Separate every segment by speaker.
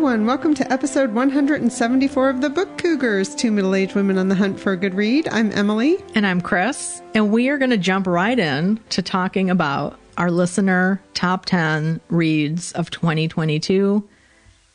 Speaker 1: everyone. Welcome to episode 174 of the Book Cougars, two middle-aged women on the hunt for a good read. I'm Emily.
Speaker 2: And I'm Chris. And we are going to jump right in to talking about our listener top 10 reads of 2022.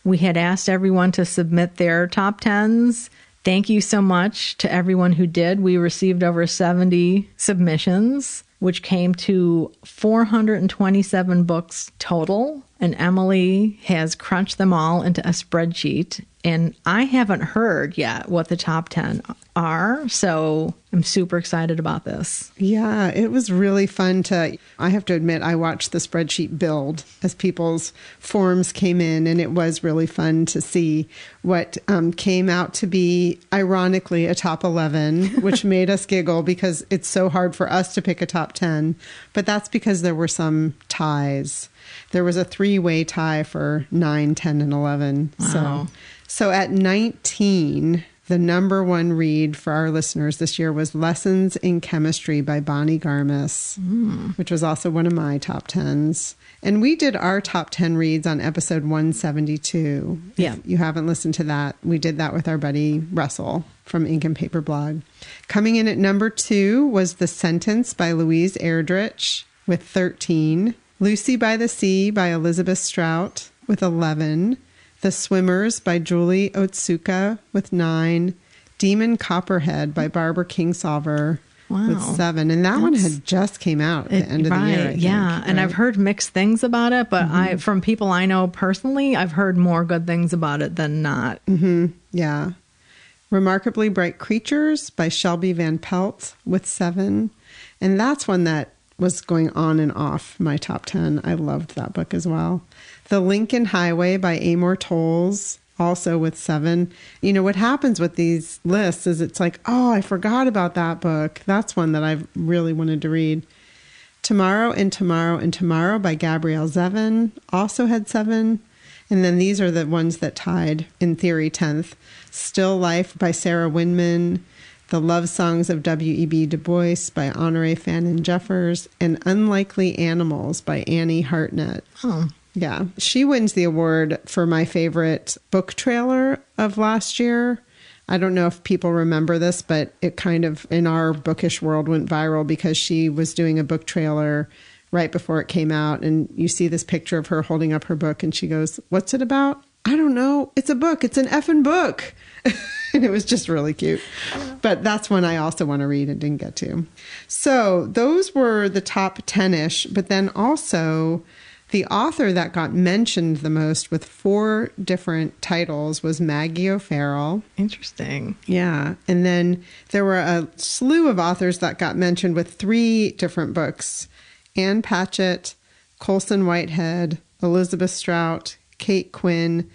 Speaker 2: We had asked everyone to submit their top 10s. Thank you so much to everyone who did. We received over 70 submissions, which came to 427 books total. And Emily has crunched them all into a spreadsheet. And I haven't heard yet what the top 10 are. So I'm super excited about this.
Speaker 1: Yeah, it was really fun I have to admit, I watched the spreadsheet build as people's forms came in. And it was really fun to see what came out to be, ironically, a top 11, which made us giggle because it's so hard for us to pick a top 10. But that's because there were some ties. There was a three-way tie for 9, 10, and 11.
Speaker 2: Wow.
Speaker 1: So at 19, the number one read for our listeners this year was Lessons in Chemistry by Bonnie Garmis, which was also one of my top 10s. And we did our top 10 reads on episode 172.
Speaker 2: Yeah.
Speaker 1: If you haven't listened to that, we did that with our buddy Russell from Ink and Paper Blog. Coming in at number 2 was The Sentence by Louise Erdrich with 13. Lucy by the Sea by Elizabeth Strout with 11. The Swimmers by Julie Otsuka with 9. Demon Copperhead by Barbara Kingsolver with 7. And that one had just came out at the end of the year, I think,
Speaker 2: yeah. And I've heard mixed things about it, but from people I know personally, I've heard more good things about it than not.
Speaker 1: Yeah. Remarkably Bright Creatures by Shelby Van Pelt with 7. And that's one that was going on and off my top 10. I loved that book as well. The Lincoln Highway by Amor Towles, also with 7. You know, what happens with these lists is it's like, oh, I forgot about that book. That's one that I've really wanted to read. Tomorrow and Tomorrow and Tomorrow by Gabrielle Zevin also had 7. And then these are the ones that tied, in theory, 10th. Still Life by Sarah Winman. The Love Songs of W.E.B. Du Bois by Honoré Fannin Jeffers, and Unlikely Animals by Annie Hartnett.
Speaker 2: Oh.
Speaker 1: Yeah. She wins the award for my favorite book trailer of last year. I don't know if people remember this, but it kind of, in our bookish world, went viral because she was doing a book trailer right before it came out. And you see this picture of her holding up her book and she goes, "What's it about? I don't know. It's a book. It's an effing book." And it was just really cute. But that's one I also want to read and didn't get to. So those were the top 10-ish. But then also the author that got mentioned the most with 4 different titles was Maggie O'Farrell.
Speaker 2: Interesting.
Speaker 1: Yeah. And then there were a slew of authors that got mentioned with 3 different books. Anne Patchett, Colson Whitehead, Elizabeth Strout, Kate Quinn,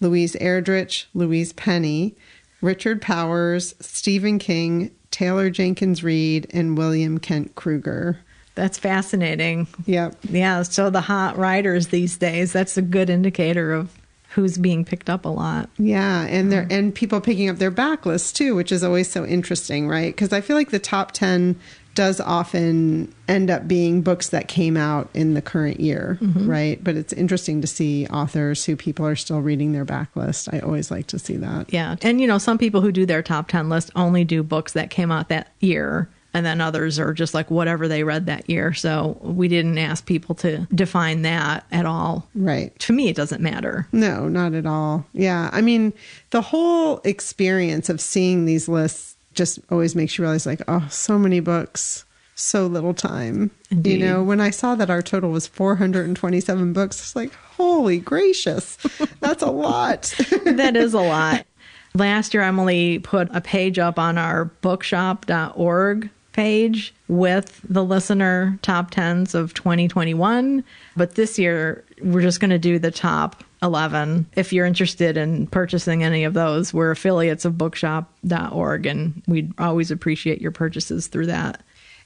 Speaker 1: Louise Erdrich, Louise Penny, Richard Powers, Stephen King, Taylor Jenkins Reid, and William Kent Kruger.
Speaker 2: That's fascinating.
Speaker 1: Yep.
Speaker 2: Yeah, so the hot writers these days, that's a good indicator of who's being picked up a lot.
Speaker 1: Yeah, and people picking up their backlists too, which is always so interesting, right? Because I feel like the top 10 does often end up being books that came out in the current year, right? But it's interesting to see authors who people are still reading their backlist. I always like to see that.
Speaker 2: Yeah. And, you know, some people who do their top 10 list only do books that came out that year. And then others are just like whatever they read that year. So we didn't ask people to define that at all.
Speaker 1: Right.
Speaker 2: To me, it doesn't matter.
Speaker 1: No, not at all. Yeah. I mean, the whole experience of seeing these lists just always makes you realize, like, oh, so many books, so little time.
Speaker 2: Indeed.
Speaker 1: You know, when I saw that our total was 427 books, it's like, holy gracious, that's a lot.
Speaker 2: That is a lot. Last year, Emily put a page up on our bookshop.org page with the listener top 10s of 2021. But this year, we're just going to do the top 11. If you're interested in purchasing any of those, we're affiliates of bookshop.org, and we'd always appreciate your purchases through that.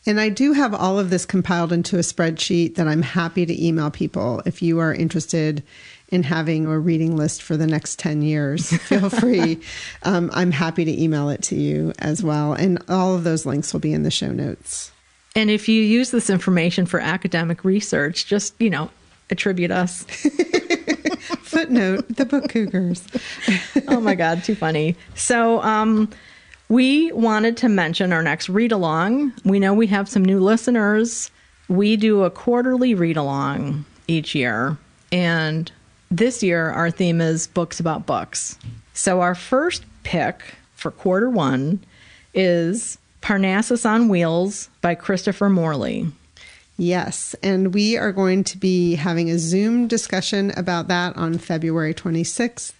Speaker 1: And I do have all of this compiled into a spreadsheet that I'm happy to email people. If you are interested in having a reading list for the next 10 years, feel free. I'm happy to email it to you as well. And all of those links will be in the show notes.
Speaker 2: And if you use this information for academic research, just, you know, attribute us.
Speaker 1: Footnote, the Book Cougars.
Speaker 2: Oh my God, too funny. So we wanted to mention our next read-along. We know we have some new listeners. We do a quarterly read-along each year. And this year, our theme is books about books. So our first pick for quarter one is Parnassus on Wheels by Christopher Morley.
Speaker 1: Yes, and we are going to be having a Zoom discussion about that on February 26th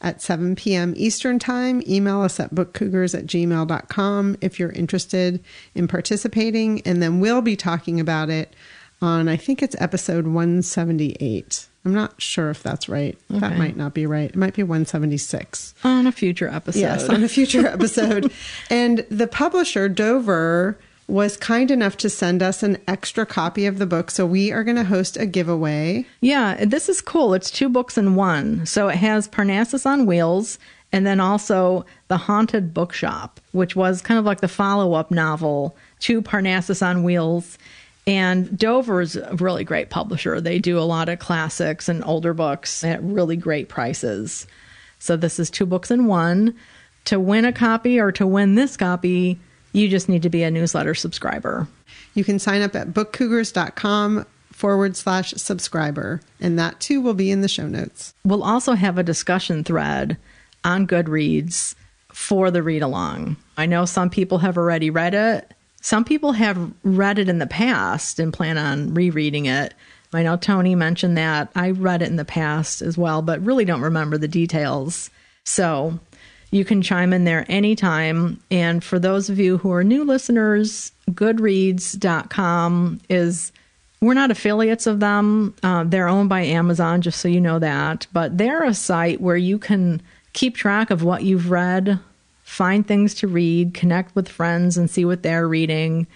Speaker 1: at 7 p.m. Eastern Time. Email us at bookcougars@gmail.com if you're interested in participating. And then we'll be talking about it on, I think it's episode 178. I'm not sure if that's right. Okay. That might not be right. It might be 176.
Speaker 2: On a future episode.
Speaker 1: Yes, on a future episode. And the publisher, Dover, was kind enough to send us an extra copy of the book. So we are going to host a giveaway.
Speaker 2: Yeah, this is cool. It's 2 books in one. So it has Parnassus on Wheels and then also The Haunted Bookshop, which was kind of like the follow-up novel to Parnassus on Wheels. And Dover's a really great publisher. They do a lot of classics and older books at really great prices. So this is 2 books in one. To win a copy or to win this copy, you just need to be a newsletter subscriber.
Speaker 1: You can sign up at bookcougars.com/subscriber. And that too will be in the show notes.
Speaker 2: We'll also have a discussion thread on Goodreads for the read along. I know some people have already read it. Some people have read it in the past and plan on rereading it. I know Tony mentioned that. I read it in the past as well, but really don't remember the details. So you can chime in there anytime. And for those of you who are new listeners, Goodreads.com is, we're not affiliates of them. They're owned by Amazon, just so you know that. But they're a site where you can keep track of what you've read, find things to read, connect with friends and see what they're reading.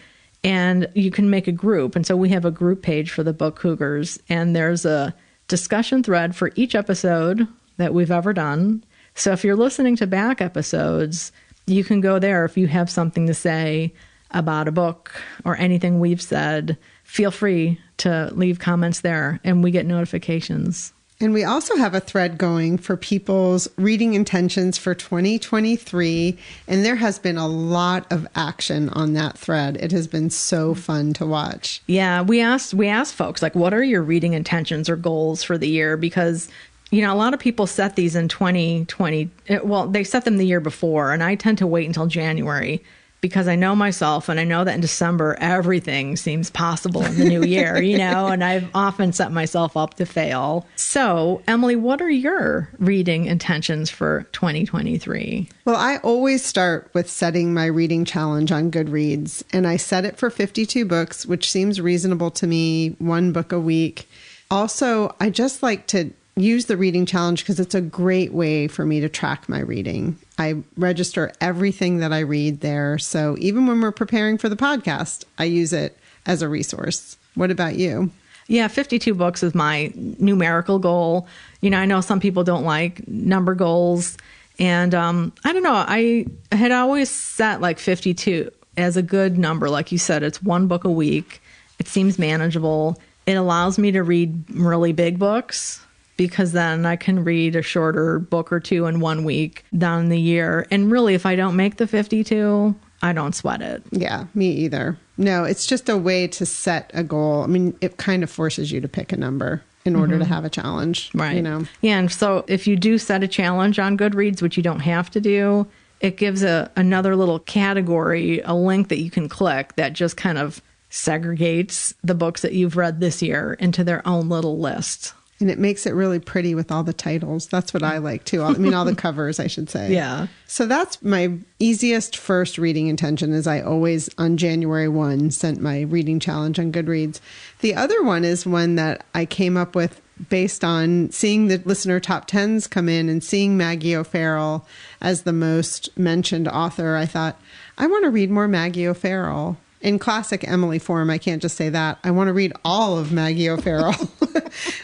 Speaker 2: And you can make a group. And so we have a group page for the Book Cougars. And there's a discussion thread for each episode that we've ever done. So if you're listening to back episodes, you can go there if you have something to say about a book or anything we've said. Feel free to leave comments there and we get notifications.
Speaker 1: And we also have a thread going for people's reading intentions for 2023. And there has been a lot of action on that thread. It has been so fun to watch.
Speaker 2: Yeah, we asked folks, like, what are your reading intentions or goals for the year? Because, you know, a lot of people set these in 2020. Well, they set them the year before. And I tend to wait until January because I know myself and I know that in December, everything seems possible in the new year, you know, and I've often set myself up to fail. So, Emily, what are your reading intentions for 2023?
Speaker 1: Well, I always start with setting my reading challenge on Goodreads, and I set it for 52 books, which seems reasonable to me, 1 book a week. Also, I just like to use the reading challenge because it's a great way for me to track my reading. I register everything that I read there. So even when we're preparing for the podcast, I use it as a resource. What about you?
Speaker 2: Yeah, 52 books is my numerical goal. You know, I know some people don't like number goals. And I don't know, I had always set like 52 as a good number. Like you said, it's 1 book a week. It seems manageable. It allows me to read really big books, because then I can read a shorter book or 2 in 1 week down the year. And really, if I don't make the 52, I don't sweat it.
Speaker 1: Yeah, me either. No, it's just a way to set a goal. I mean, it kind of forces you to pick a number in order to have a challenge.
Speaker 2: Right.
Speaker 1: You know?
Speaker 2: Yeah, and so if you do set a challenge on Goodreads, which you don't have to do, it gives another little category, a link that you can click that just kind of segregates the books that you've read this year into their own little list.
Speaker 1: And it makes it really pretty with all the titles. That's what I like too. I mean, all the covers, I should say.
Speaker 2: Yeah.
Speaker 1: So that's my easiest first reading intention, is I always, on January 1, sent my reading challenge on Goodreads. The other one is one that I came up with based on seeing the listener top 10s come in and seeing Maggie O'Farrell as the most mentioned author. I thought, I want to read more Maggie O'Farrell. In classic Emily form, I can't just say that. I want to read all of Maggie O'Farrell.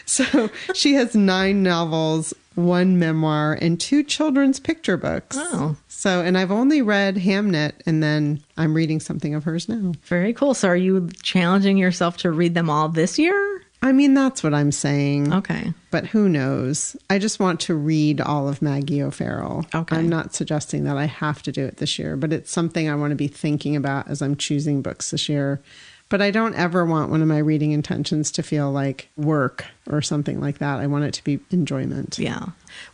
Speaker 1: So she has 9 novels, 1 memoir, and 2 children's picture books.
Speaker 2: Oh.
Speaker 1: So, and I've only read Hamnet, and then I'm reading something of hers now.
Speaker 2: Very cool. So are you challenging yourself to read them all this year?
Speaker 1: I mean, that's what I'm saying.
Speaker 2: Okay.
Speaker 1: But who knows? I just want to read all of Maggie O'Farrell.
Speaker 2: Okay.
Speaker 1: I'm not suggesting that I have to do it this year, but it's something I want to be thinking about as I'm choosing books this year. But I don't ever want one of my reading intentions to feel like work or something like that. I want it to be enjoyment.
Speaker 2: Yeah.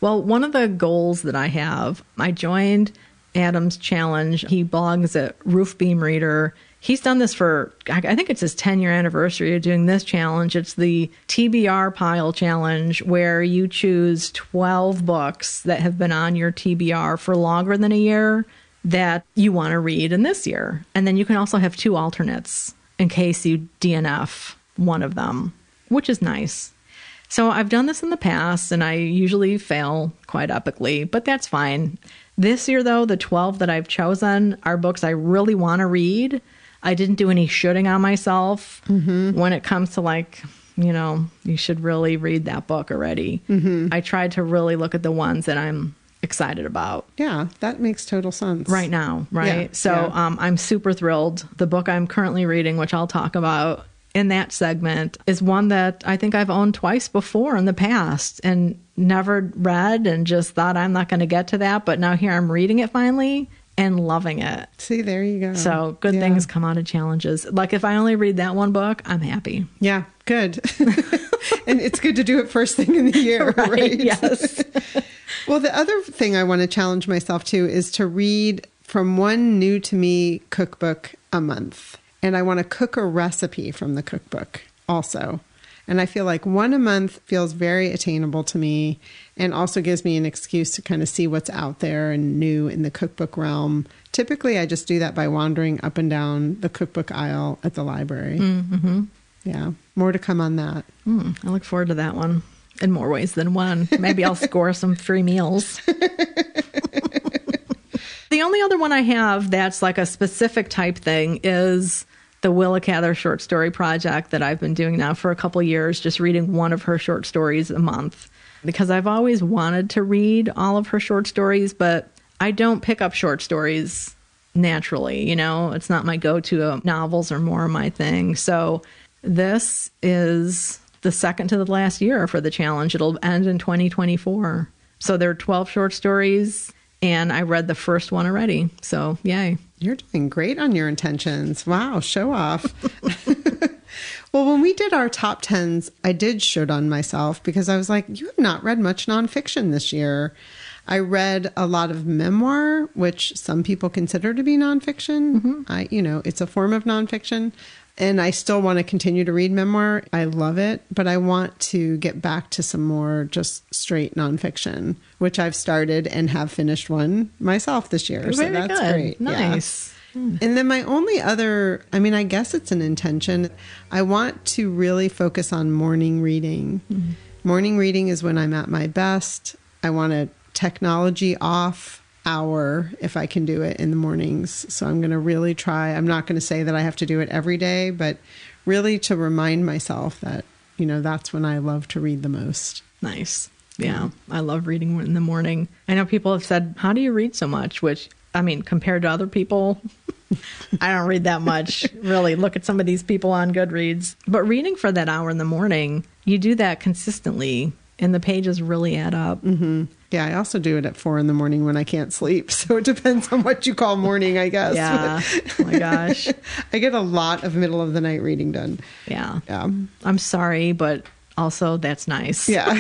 Speaker 2: Well, one of the goals that I have, I joined Adam's challenge. He blogs at Roof Beam Reader. He's done this for, I think it's his 10-year anniversary of doing this challenge. It's the TBR Pile Challenge, where you choose 12 books that have been on your TBR for longer than a year that you want to read in this year. And then you can also have 2 alternates in case you DNF one of them, which is nice. So I've done this in the past, and I usually fail quite epically, but that's fine. This year, though, the 12 that I've chosen are books I really want to read. I didn't do any shooting on myself when it comes to, like, you know, you should really read that book already. I tried to really look at the ones that I'm excited about.
Speaker 1: Yeah, that makes total sense.
Speaker 2: Right now, right?
Speaker 1: Yeah,
Speaker 2: So I'm super thrilled. The book I'm currently reading, which I'll talk about in that segment, is one that I think I've owned twice before in the past and never read and just thought I'm not going to get to that. But now here I'm reading it finally and loving it.
Speaker 1: See, there you go.
Speaker 2: So good things come out of challenges. Like if I only read that one book, I'm happy.
Speaker 1: Yeah, good. And it's good to do it first thing in the year, right?
Speaker 2: Yes.
Speaker 1: Well, the other thing I want to challenge myself to is to read from one new to me cookbook a month. And I want to cook a recipe from the cookbook also. And I feel like one a month feels very attainable to me and also gives me an excuse to kind of see what's out there and new in the cookbook realm. Typically, I just do that by wandering up and down the cookbook aisle at the library. Yeah, more to come on that.
Speaker 2: I look forward to that one in more ways than one. Maybe I'll score some free meals. The only other one I have that's like a specific type thing is the Willa Cather short story project that I've been doing now for a couple years, just reading one of her short stories a month. Because I've always wanted to read all of her short stories, but I don't pick up short stories naturally. You know, it's not my go-to. Novels are more my thing. So this is the second to the last year for the challenge. It'll end in 2024. So there are 12 short stories, and I read the first one already. So yay.
Speaker 1: You're doing great on your intentions. Wow, show off. Well, when we did our top 10s, I did shoot on myself because I was like, you have not read much nonfiction this year. I read a lot of memoir, which some people consider to be nonfiction. It's a form of nonfiction. And I still want to continue to read memoir. I love it, but I want to get back to some more just straight nonfiction, which I've started and have finished one myself this year.
Speaker 2: Very
Speaker 1: so that's
Speaker 2: good.
Speaker 1: great.
Speaker 2: Nice.
Speaker 1: Yeah. And then my only other, I guess it's an intention. I want to really focus on morning reading. Morning reading is when I'm at my best. I want a technology off hour if I can do it in the mornings. So I'm going to really try. I'm not going to say that I have to do it every day, but really to remind myself that, that's when I love to read the most.
Speaker 2: Nice. Yeah. I love reading in the morning. I know people have said, how do you read so much? Which, compared to other people, I don't read that much. Really, look at some of these people on Goodreads. But reading for that hour in the morning, you do that consistently, and the pages really add up.
Speaker 1: Yeah, I also do it at 4 a.m. when I can't sleep. So it depends on what you call morning, I guess.
Speaker 2: Yeah. Oh my gosh.
Speaker 1: I get a lot of middle of the night reading done.
Speaker 2: Yeah.
Speaker 1: Yeah.
Speaker 2: I'm sorry, but also that's nice.
Speaker 1: Yeah.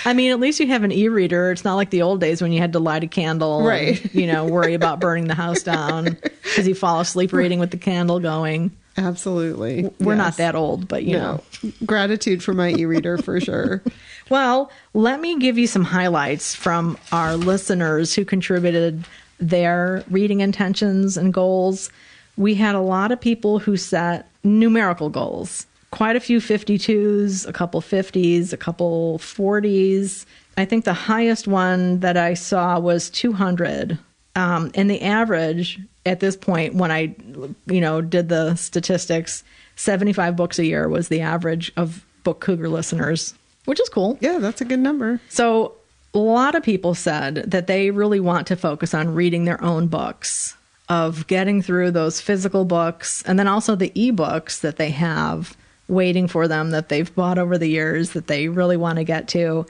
Speaker 2: At least you have an e-reader. It's not like the old days when you had to light a candle
Speaker 1: right.
Speaker 2: and, worry about burning the house down because you fall asleep reading with the candle going.
Speaker 1: Absolutely.
Speaker 2: We're not that old, but you know.
Speaker 1: Gratitude for my e-reader for sure.
Speaker 2: Well, let me give you some highlights from our listeners who contributed their reading intentions and goals. We had a lot of people who set numerical goals. Quite a few 52s, a couple 50s, a couple 40s. I think the highest one that I saw was 200. And the average at this point, when I, did the statistics, 75 books a year was the average of Book Cougar listeners, which is cool.
Speaker 1: Yeah, that's a good number.
Speaker 2: So a lot of people said that they really want to focus on reading their own books, of getting through those physical books, and then also the ebooks that they have waiting for them that they've bought over the years that they really want to get to.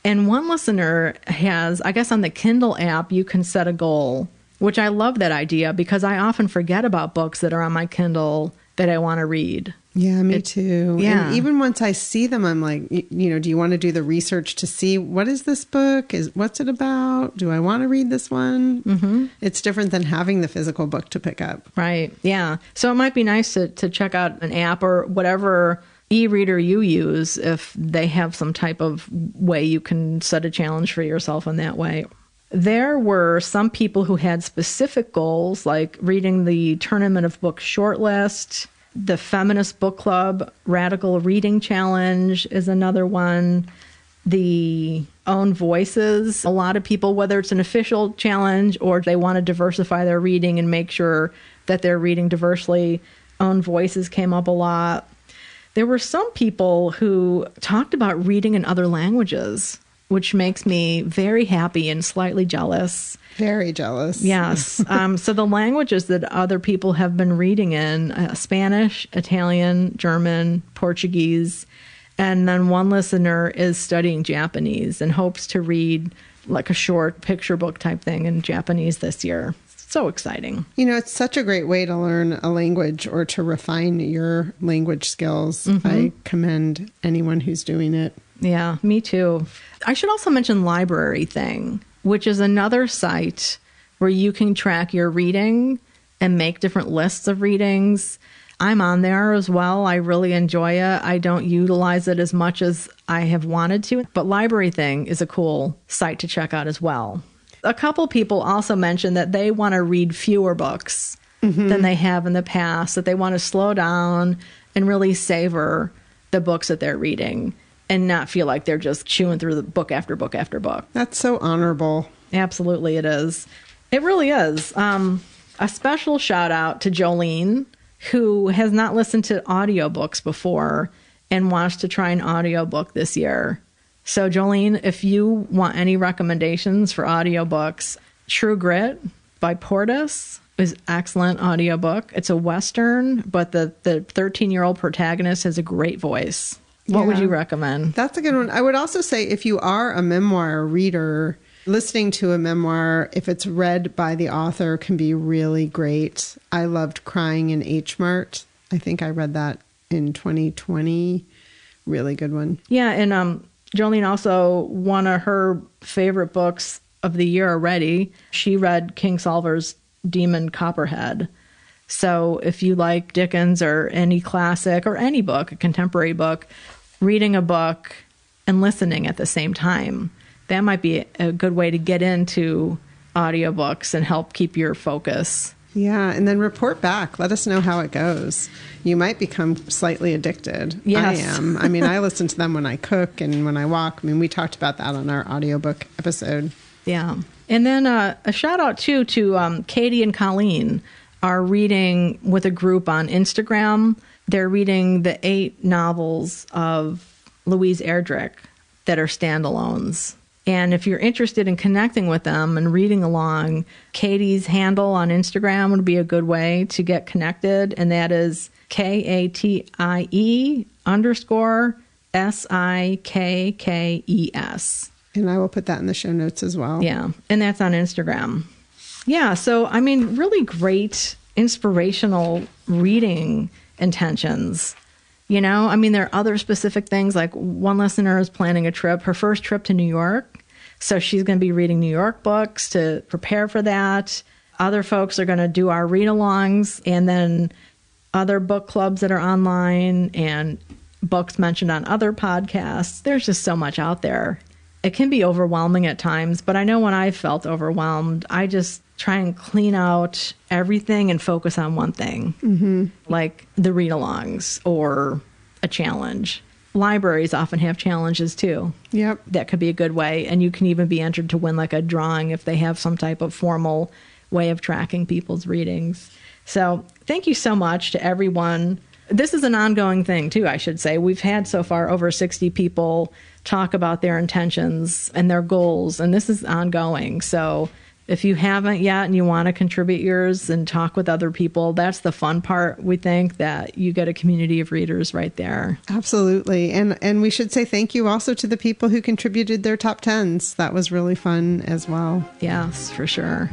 Speaker 2: And one listener has, I guess on the Kindle app, you can set a goal, which I love that idea because I often forget about books that are on my Kindle that I want to read.
Speaker 1: Yeah, me too.
Speaker 2: Yeah.
Speaker 1: And even once I see them, I'm like, do you want to do the research to see what is this book? What's it about? Do I want to read this one? Mm-hmm. It's different than having the physical book to pick up.
Speaker 2: Right. Yeah. So it might be nice to check out an app or whatever e-reader you use if they have some type of way you can set a challenge for yourself in that way. There were some people who had specific goals, like reading the Tournament of Books shortlist. The Feminist Book Club Radical Reading Challenge is another one. The Own Voices. A lot of people, whether it's an official challenge or they want to diversify their reading and make sure that they're reading diversely, Own Voices came up a lot. There were some people who talked about reading in other languages, which makes me very happy and slightly jealous.
Speaker 1: Very jealous.
Speaker 2: Yes. So the languages that other people have been reading in, Spanish, Italian, German, Portuguese, and then one listener is studying Japanese and hopes to read like a short picture book type thing in Japanese this year. So exciting.
Speaker 1: It's such a great way to learn a language or to refine your language skills. Mm-hmm. I commend anyone who's doing it.
Speaker 2: Yeah, me too. I should also mention Library Thing, which is another site where you can track your reading and make different lists of readings. I'm on there as well. I really enjoy it. I don't utilize it as much as I have wanted to, but Library Thing is a cool site to check out as well. A couple people also mentioned that they want to read fewer books than they have in the past, that they want to slow down and really savor the books that they're reading and not feel like they're just chewing through the book after book after book.
Speaker 1: That's so honorable.
Speaker 2: Absolutely, it is. It really is. A special shout out to Jolene, who has not listened to audiobooks before and wants to try an audiobook this year. So Jolene, if you want any recommendations for audiobooks, True Grit by Portis is excellent audiobook. It's a Western, but the 13-year-old protagonist has a great voice. What would you recommend?
Speaker 1: That's a good one. I would also say if you are a memoir reader, listening to a memoir, if it's read by the author, can be really great. I loved Crying in H Mart. I think I read that in 2020. Really good one.
Speaker 2: Yeah, and Jolene also, one of her favorite books of the year already, she read King Solver's Demon Copperhead. So if you like Dickens or any classic or any book, a contemporary book, reading a book and listening at the same time, that might be a good way to get into audiobooks and help keep your focus.
Speaker 1: Yeah, and then report back. Let us know how it goes. You might become slightly addicted.
Speaker 2: Yes.
Speaker 1: I am. I mean, I listen to them when I cook and when I walk. I mean, we talked about that on our audiobook episode.
Speaker 2: Yeah. And then a shout out, too, to Katie and Colleen are reading with a group on Instagram. They're reading the 8 novels of Louise Erdrich that are standalones. And if you're interested in connecting with them and reading along, Katie's handle on Instagram would be a good way to get connected. And that is KATIE_SIKKES.
Speaker 1: And I will put that in the show notes as well.
Speaker 2: Yeah. And that's on Instagram. Yeah. So, I mean, really great inspirational reading intentions. You know, I mean, there are other specific things, like one listener is planning a trip, her first trip to New York. So she's going to be reading New York books to prepare for that. Other folks are going to do our read-alongs, and then other book clubs that are online and books mentioned on other podcasts. There's just so much out there. It can be overwhelming at times, but I know when I felt overwhelmed, I just try and clean out everything and focus on one thing, like the read-alongs or a challenge. Libraries often have challenges too.
Speaker 1: Yep.
Speaker 2: That could be a good way. And you can even be entered to win like a drawing if they have some type of formal way of tracking people's readings. So thank you so much to everyone. This is an ongoing thing too, I should say. We've had so far over 60 people talk about their intentions and their goals, and this is ongoing. So if you haven't yet and you want to contribute yours and talk with other people, that's the fun part. We think that you get a community of readers right there.
Speaker 1: Absolutely. And we should say thank you also to the people who contributed their top 10s. That was really fun as well.
Speaker 2: Yes, for sure.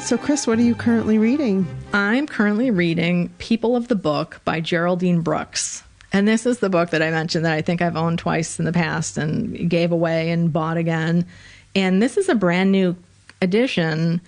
Speaker 1: So, Chris, what are you currently reading?
Speaker 2: I'm currently reading People of the Book by Geraldine Brooks. And this is the book that I mentioned that I think I've owned twice in the past and gave away and bought again. And this is a brand new edition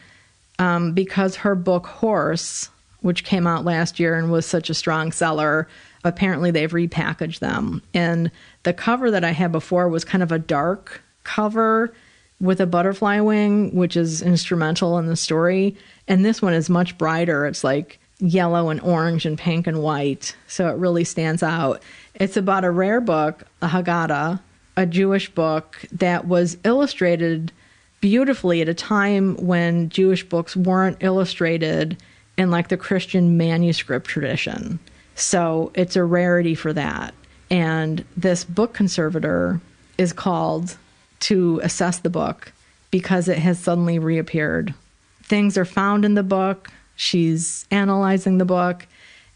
Speaker 2: because her book Horse, which came out last year and was such a strong seller, apparently they've repackaged them. And the cover that I had before was kind of a dark cover with a butterfly wing, which is instrumental in the story. And this one is much brighter. It's like yellow and orange and pink and white. So it really stands out. It's about a rare book, a Haggadah, a Jewish book that was illustrated beautifully at a time when Jewish books weren't illustrated in like the Christian manuscript tradition. So it's a rarity for that. And this book conservator is called to assess the book because it has suddenly reappeared. Things are found in the book. She's analyzing the book.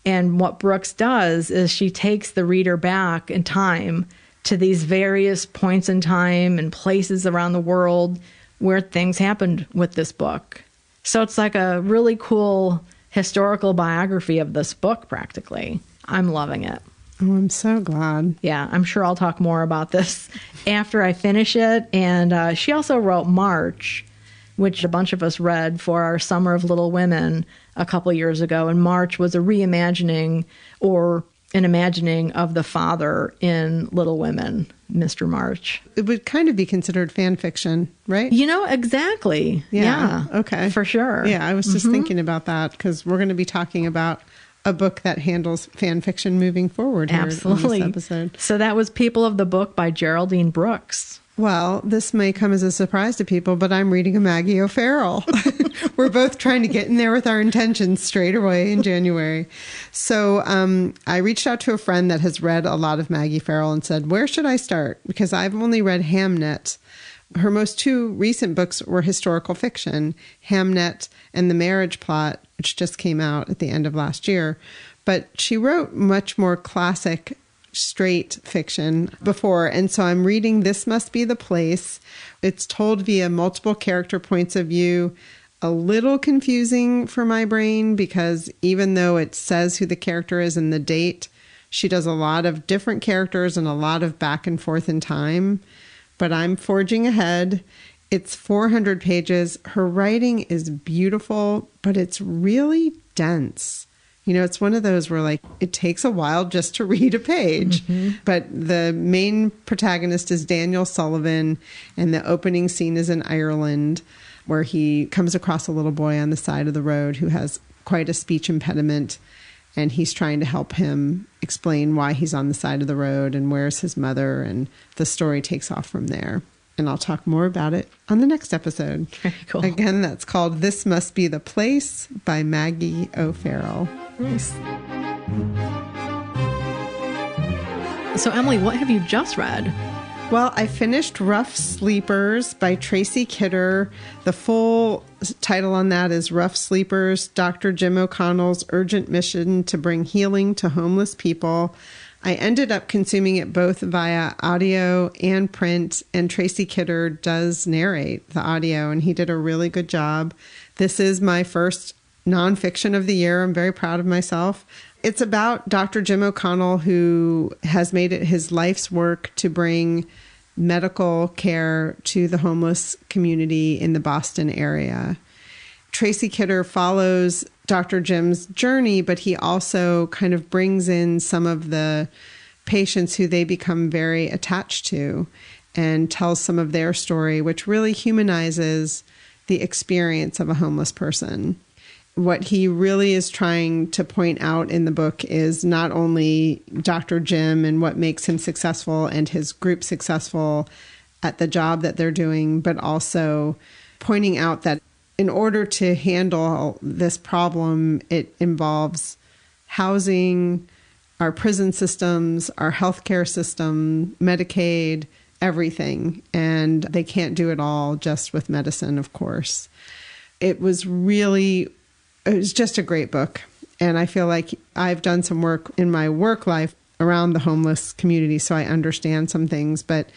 Speaker 2: And what Brooks does is she takes the reader back in time to these various points in time and places around the world where things happened with this book. So it's like a really cool historical biography of this book, practically. I'm loving it.
Speaker 1: Oh, I'm so glad.
Speaker 2: Yeah, I'm sure I'll talk more about this after I finish it. And she also wrote March, which a bunch of us read for our Summer of Little Women a couple years ago. And March was a reimagining or an imagining of the father in Little Women, Mr. March.
Speaker 1: It would kind of be considered fan fiction, right?
Speaker 2: You know, exactly. Yeah.
Speaker 1: Okay.
Speaker 2: For sure.
Speaker 1: Yeah, I was just thinking about that because we're going to be talking about a book that handles fan fiction moving forward here
Speaker 2: Absolutely.
Speaker 1: in this episode.
Speaker 2: So that was People of the Book by Geraldine Brooks.
Speaker 1: Well, this may come as a surprise to people, but I'm reading a Maggie O'Farrell. We're both trying to get in there with our intentions straight away in January. So I reached out to a friend that has read a lot of Maggie Farrell and said, where should I start? Because I've only read Hamnet. Her most two recent books were historical fiction, Hamnet and The Marriage Plot, which just came out at the end of last year. But she wrote much more classic straight fiction before. And so I'm reading This Must Be the Place. It's told via multiple character points of view. A little confusing for my brain because even though it says who the character is and the date, she does a lot of different characters and a lot of back and forth in time. But I'm forging ahead. It's 400 pages. Her writing is beautiful, but it's really dense. You know, it's one of those where like it takes a while just to read a page. But the main protagonist is Daniel Sullivan, and the opening scene is in Ireland, where he comes across a little boy on the side of the road who has quite a speech impediment, and he's trying to help him explain why he's on the side of the road and where's his mother, and the story takes off from there. And I'll talk more about it on the next episode.
Speaker 2: Very cool.
Speaker 1: Again, that's called This Must Be the Place by Maggie O'Farrell.
Speaker 2: Nice. So, Emily, what have you just read?
Speaker 1: Well, I finished Rough Sleepers by Tracy Kidder. The full title on that is Rough Sleepers, Dr. Jim O'Connell's Urgent Mission to Bring Healing to Homeless People. I ended up consuming it both via audio and print, and Tracy Kidder does narrate the audio, and he did a really good job. This is my first nonfiction of the year. I'm very proud of myself. It's about Dr. Jim O'Connell, who has made it his life's work to bring medical care to the homeless community in the Boston area. Tracy Kidder follows Dr. Jim's journey, but he also kind of brings in some of the patients who they become very attached to and tells some of their story, which really humanizes the experience of a homeless person. What he really is trying to point out in the book is not only Dr. Jim and what makes him successful and his group successful at the job that they're doing, but also pointing out that in order to handle this problem, it involves housing, our prison systems, our healthcare system, Medicaid, everything, and they can't do it all just with medicine, of course. It was just a great book. And I feel like I've done some work in my work life around the homeless community, so I understand some things. But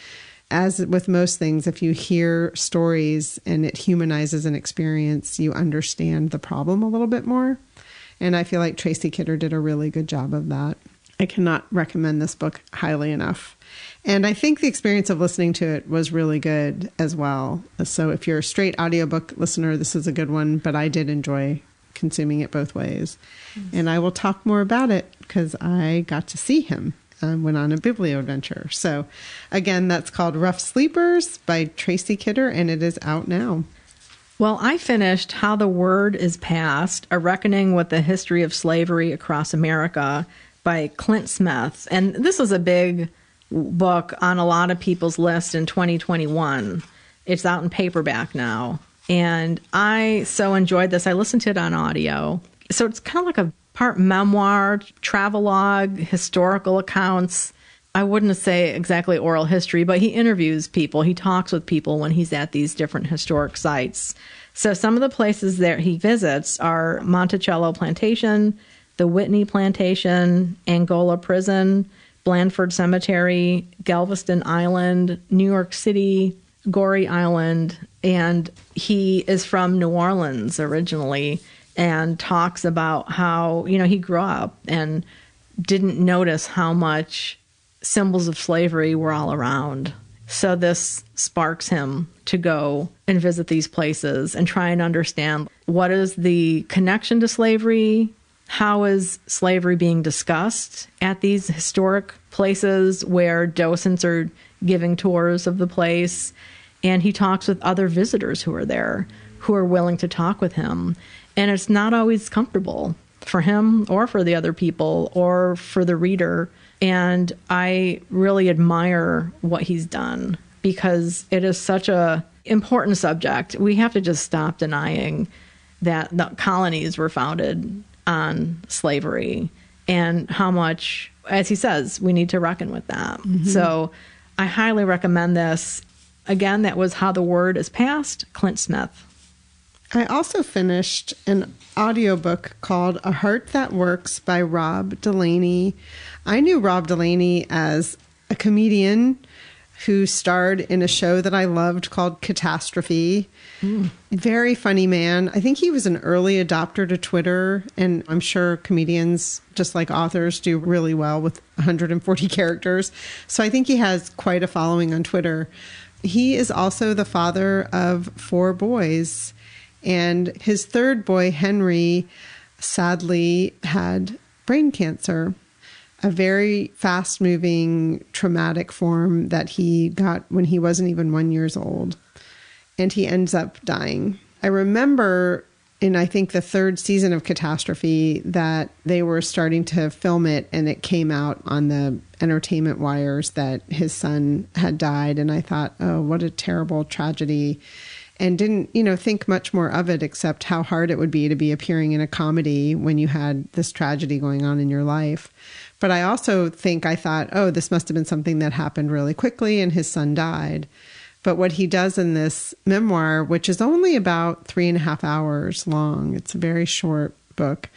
Speaker 1: as with most things, if you hear stories and it humanizes an experience, you understand the problem a little bit more. And I feel like Tracy Kidder did a really good job of that. I cannot recommend this book highly enough. And I think the experience of listening to it was really good as well. So if you're a straight audiobook listener, this is a good one, but I did enjoy consuming it both ways. And I will talk more about it because I got to see him. Went on a biblioadventure. So again, that's called Rough Sleepers by Tracy Kidder, and it is out now.
Speaker 2: Well, I finished How the Word is Passed, A Reckoning with the History of Slavery Across America by Clint Smith. And this is a big book on a lot of people's list in 2021. It's out in paperback now. And I so enjoyed this. I listened to it on audio. So it's kind of like a part memoir, travelogue, historical accounts. I wouldn't say exactly oral history, but he interviews people. He talks with people when he's at these different historic sites. So some of the places that he visits are Monticello Plantation, the Whitney Plantation, Angola Prison, Blandford Cemetery, Galveston Island, New York City, Goree Island, and he is from New Orleans originally and talks about how, he grew up and didn't notice how much symbols of slavery were all around. So this sparks him to go and visit these places and try and understand what is the connection to slavery, how is slavery being discussed at these historic places where docents are giving tours of the place. And he talks with other visitors who are there, who are willing to talk with him. And it's not always comfortable for him or for the other people or for the reader. And I really admire what he's done because it is such a important subject. We have to just stop denying that the colonies were founded on slavery and how much, as he says, we need to reckon with that. Mm-hmm. So I highly recommend this. Again, that was How the Word is Passed, Clint Smith.
Speaker 1: I also finished an audiobook called A Heart That Works by Rob Delaney. I knew Rob Delaney as a comedian who starred in a show that I loved called Catastrophe. Very funny man. I think he was an early adopter to Twitter, and I'm sure comedians, just like authors, do really well with 140 characters. So I think he has quite a following on Twitter. He is also the father of 4 boys, and his third boy, Henry, sadly had brain cancer, a very fast-moving, traumatic form that he got when he wasn't even 1 year old, and he ends up dying. I remember in, I think, the 3rd season of Catastrophe that they were starting to film it, and it came out on the entertainment wires that his son had died, and I thought, oh, what a terrible tragedy. And didn't, think much more of it except how hard it would be to be appearing in a comedy when you had this tragedy going on in your life. But I also I thought, oh, this must have been something that happened really quickly and his son died. But what he does in this memoir, which is only about 3.5 hours long, it's a very short book,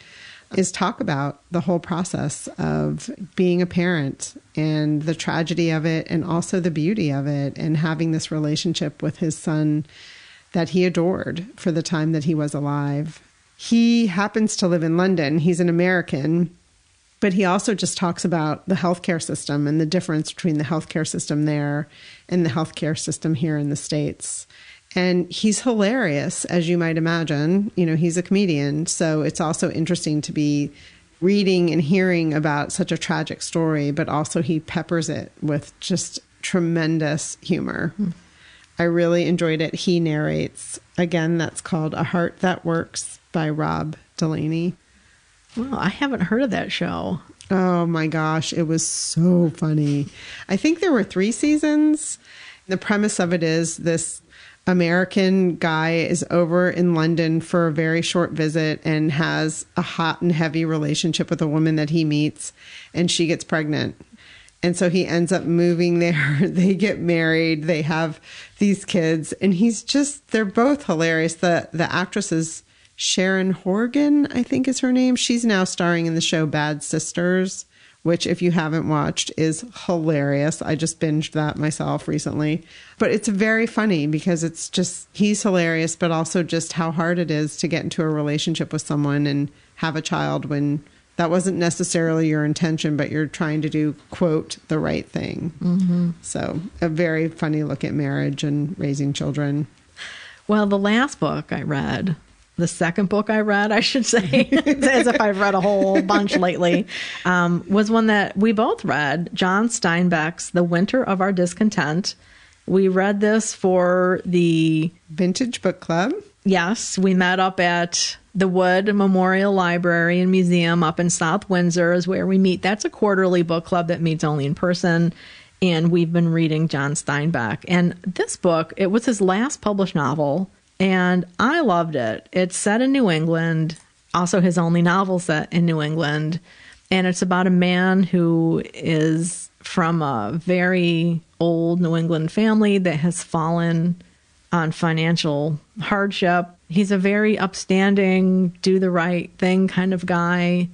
Speaker 1: is talk about the whole process of being a parent and the tragedy of it and also the beauty of it and having this relationship with his son that he adored for the time that he was alive. He happens to live in London. He's an American, but he also just talks about the healthcare system and the difference between the healthcare system there and the healthcare system here in the States. And he's hilarious, as you might imagine. He's a comedian, so it's also interesting to be reading and hearing about such a tragic story, but also he peppers it with just tremendous humor. I really enjoyed it. He narrates. Again, that's called A Heart That Works by Rob Delaney.
Speaker 2: Well, I haven't heard of that show.
Speaker 1: Oh my gosh, it was so funny. I think there were 3 seasons. The premise of it is this American guy is over in London for a very short visit and has a hot and heavy relationship with a woman that he meets, and she gets pregnant. And so he ends up moving there. They get married. They have these kids. And they're both hilarious. The actress is Sharon Horgan, I think is her name. She's now starring in the show Bad Sisters, which if you haven't watched is hilarious. I just binged that myself recently. But it's very funny because it's just, he's hilarious, but also just how hard it is to get into a relationship with someone and have a child when that wasn't necessarily your intention, but you're trying to do, quote, the right thing. Mm-hmm. So a very funny look at marriage and raising children.
Speaker 2: Well, the last book I read, the second book I read, I should say, as if I've read a whole bunch lately, was one that we both read, John Steinbeck's The Winter of Our Discontent. We read this for the
Speaker 1: Vintage Book Club.
Speaker 2: Yes, we met up at the Wood Memorial Library and Museum up in South Windsor is where we meet. That's a quarterly book club that meets only in person. And we've been reading John Steinbeck. And this book, it was his last published novel. And I loved it. It's set in New England, also his only novel set in New England. And it's about a man who is from a very old New England family that has fallen on financial hardship. He's a very upstanding, do the right thing kind of guy.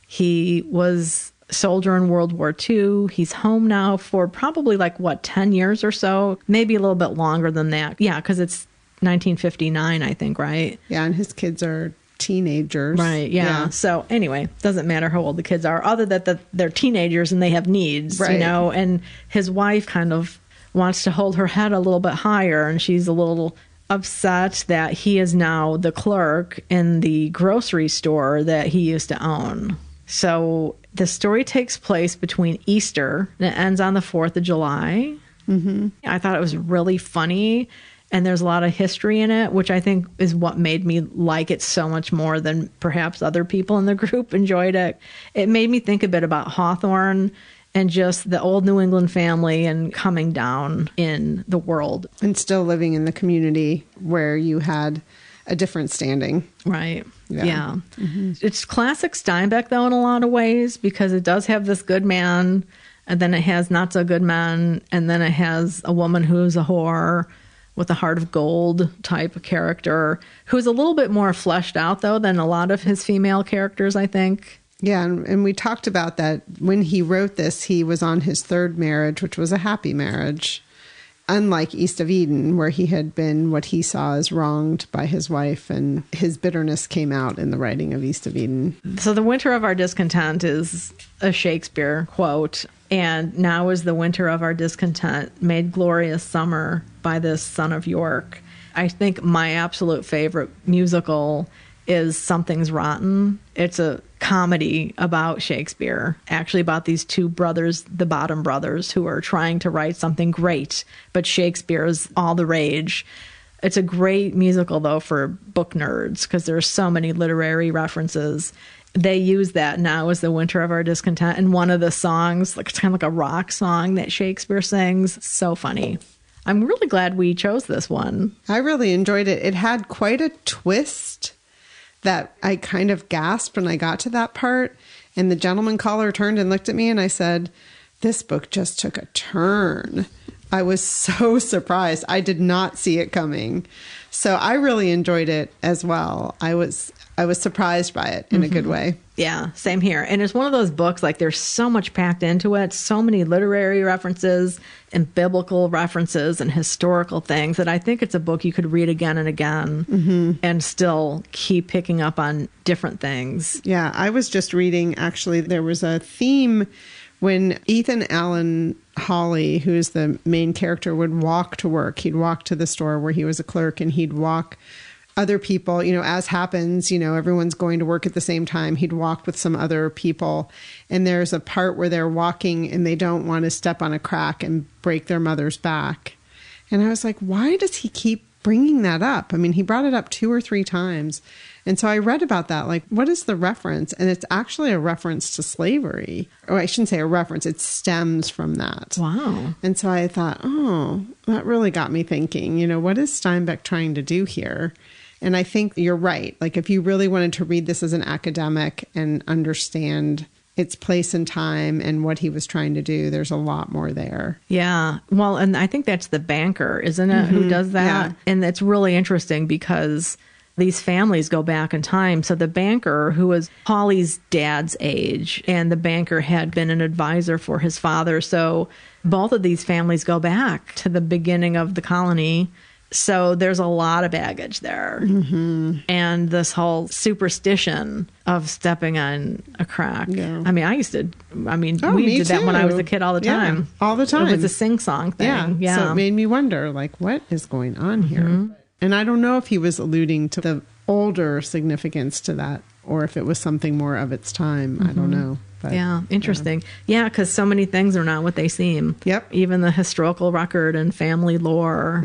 Speaker 2: He was a soldier in World War II. He's home now for probably 10 years or so, maybe a little bit longer than that. Yeah, because it's 1959, I think, right?
Speaker 1: Yeah, and his kids are teenagers.
Speaker 2: Right, yeah. So anyway, doesn't matter how old the kids are, other that they're teenagers and they have needs,
Speaker 1: right.
Speaker 2: And his wife kind of wants to hold her head a little bit higher, and she's a little upset that he is now the clerk in the grocery store that he used to own. So the story takes place between Easter, and it ends on the 4th of July. Mm-hmm. I thought it was really funny, and there's a lot of history in it, which I think is what made me like it so much more than perhaps other people in the group enjoyed it. It made me think a bit about Hawthorne and just the old New England family and coming down in the world.
Speaker 1: And still living in the community where you had a different standing.
Speaker 2: Right. Yeah. Mm-hmm. It's classic Steinbeck, though, in a lot of ways, because it does have this good man, and then it has not so good men, and then it has a woman who's a whore with a heart of gold type of character, who's a little bit more fleshed out, though, than a lot of his female characters, I think.
Speaker 1: Yeah, and we talked about that when he wrote this, he was on his third marriage, which was a happy marriage, unlike East of Eden, where he had been what he saw as wronged by his wife, and his bitterness came out in the writing of East of Eden.
Speaker 2: So the winter of our discontent is a Shakespeare quote, and now is the winter of our discontent, made glorious summer by this son of York. I think my absolute favorite musical is Something's Rotten. It's a comedy about Shakespeare, actually about these two brothers, the Bottom brothers, who are trying to write something great, but Shakespeare's all the rage. It's a great musical, though, for book nerds, because there's so many literary references. They use that now as the winter of our discontent. And one of the songs, it's kind of like a rock song that Shakespeare sings. So funny. I'm really glad we chose this one.
Speaker 1: I really enjoyed it. It had quite a twist that I kind of gasped when I got to that part. And the gentleman caller turned and looked at me and I said, this book just took a turn. I was so surprised. I did not see it coming. So I really enjoyed it as well. I was surprised by it in a good way.
Speaker 2: Yeah, same here. And it's one of those books, there's so much packed into it, so many literary references and biblical references and historical things that I think it's a book you could read again and again and still keep picking up on different things.
Speaker 1: Yeah, I was just reading, actually, there was a theme when Ethan Allen Hawley, who's the main character, would walk to work. He'd walk to the store where he was a clerk, and he'd walk other people, as happens, everyone's going to work at the same time. He'd walk with some other people. And there's a part where they're walking and they don't want to step on a crack and break their mother's back. And I was like, why does he keep bringing that up? I mean, he brought it up 2 or 3 times. And so I read about that, what is the reference? And it's actually a reference to slavery. Or I shouldn't say a reference, it stems from that.
Speaker 2: Wow.
Speaker 1: And so I thought, that really got me thinking, what is Steinbeck trying to do here? And I think you're right. If you really wanted to read this as an academic and understand its place and time and what he was trying to do. There's a lot more there.
Speaker 2: Yeah. Well, and I think that's the banker, isn't it, who does that? Yeah. And it's really interesting because these families go back in time. So the banker, who was Holly's dad's age, and the banker had been an advisor for his father. So both of these families go back to the beginning of the colony. So there's a lot of baggage there. And this whole superstition of stepping on a crack. Yeah. I mean, we did that when I was a kid all the time.
Speaker 1: Yeah, all the time.
Speaker 2: It was a sing-song thing. Yeah.
Speaker 1: So it made me wonder, like, what is going on here? And I don't know if he was alluding to the older significance to that, or if it was something more of its time. I don't know. But,
Speaker 2: yeah, interesting. Yeah, because so many things are not what they seem.
Speaker 1: Yep.
Speaker 2: Even the historical record and family lore.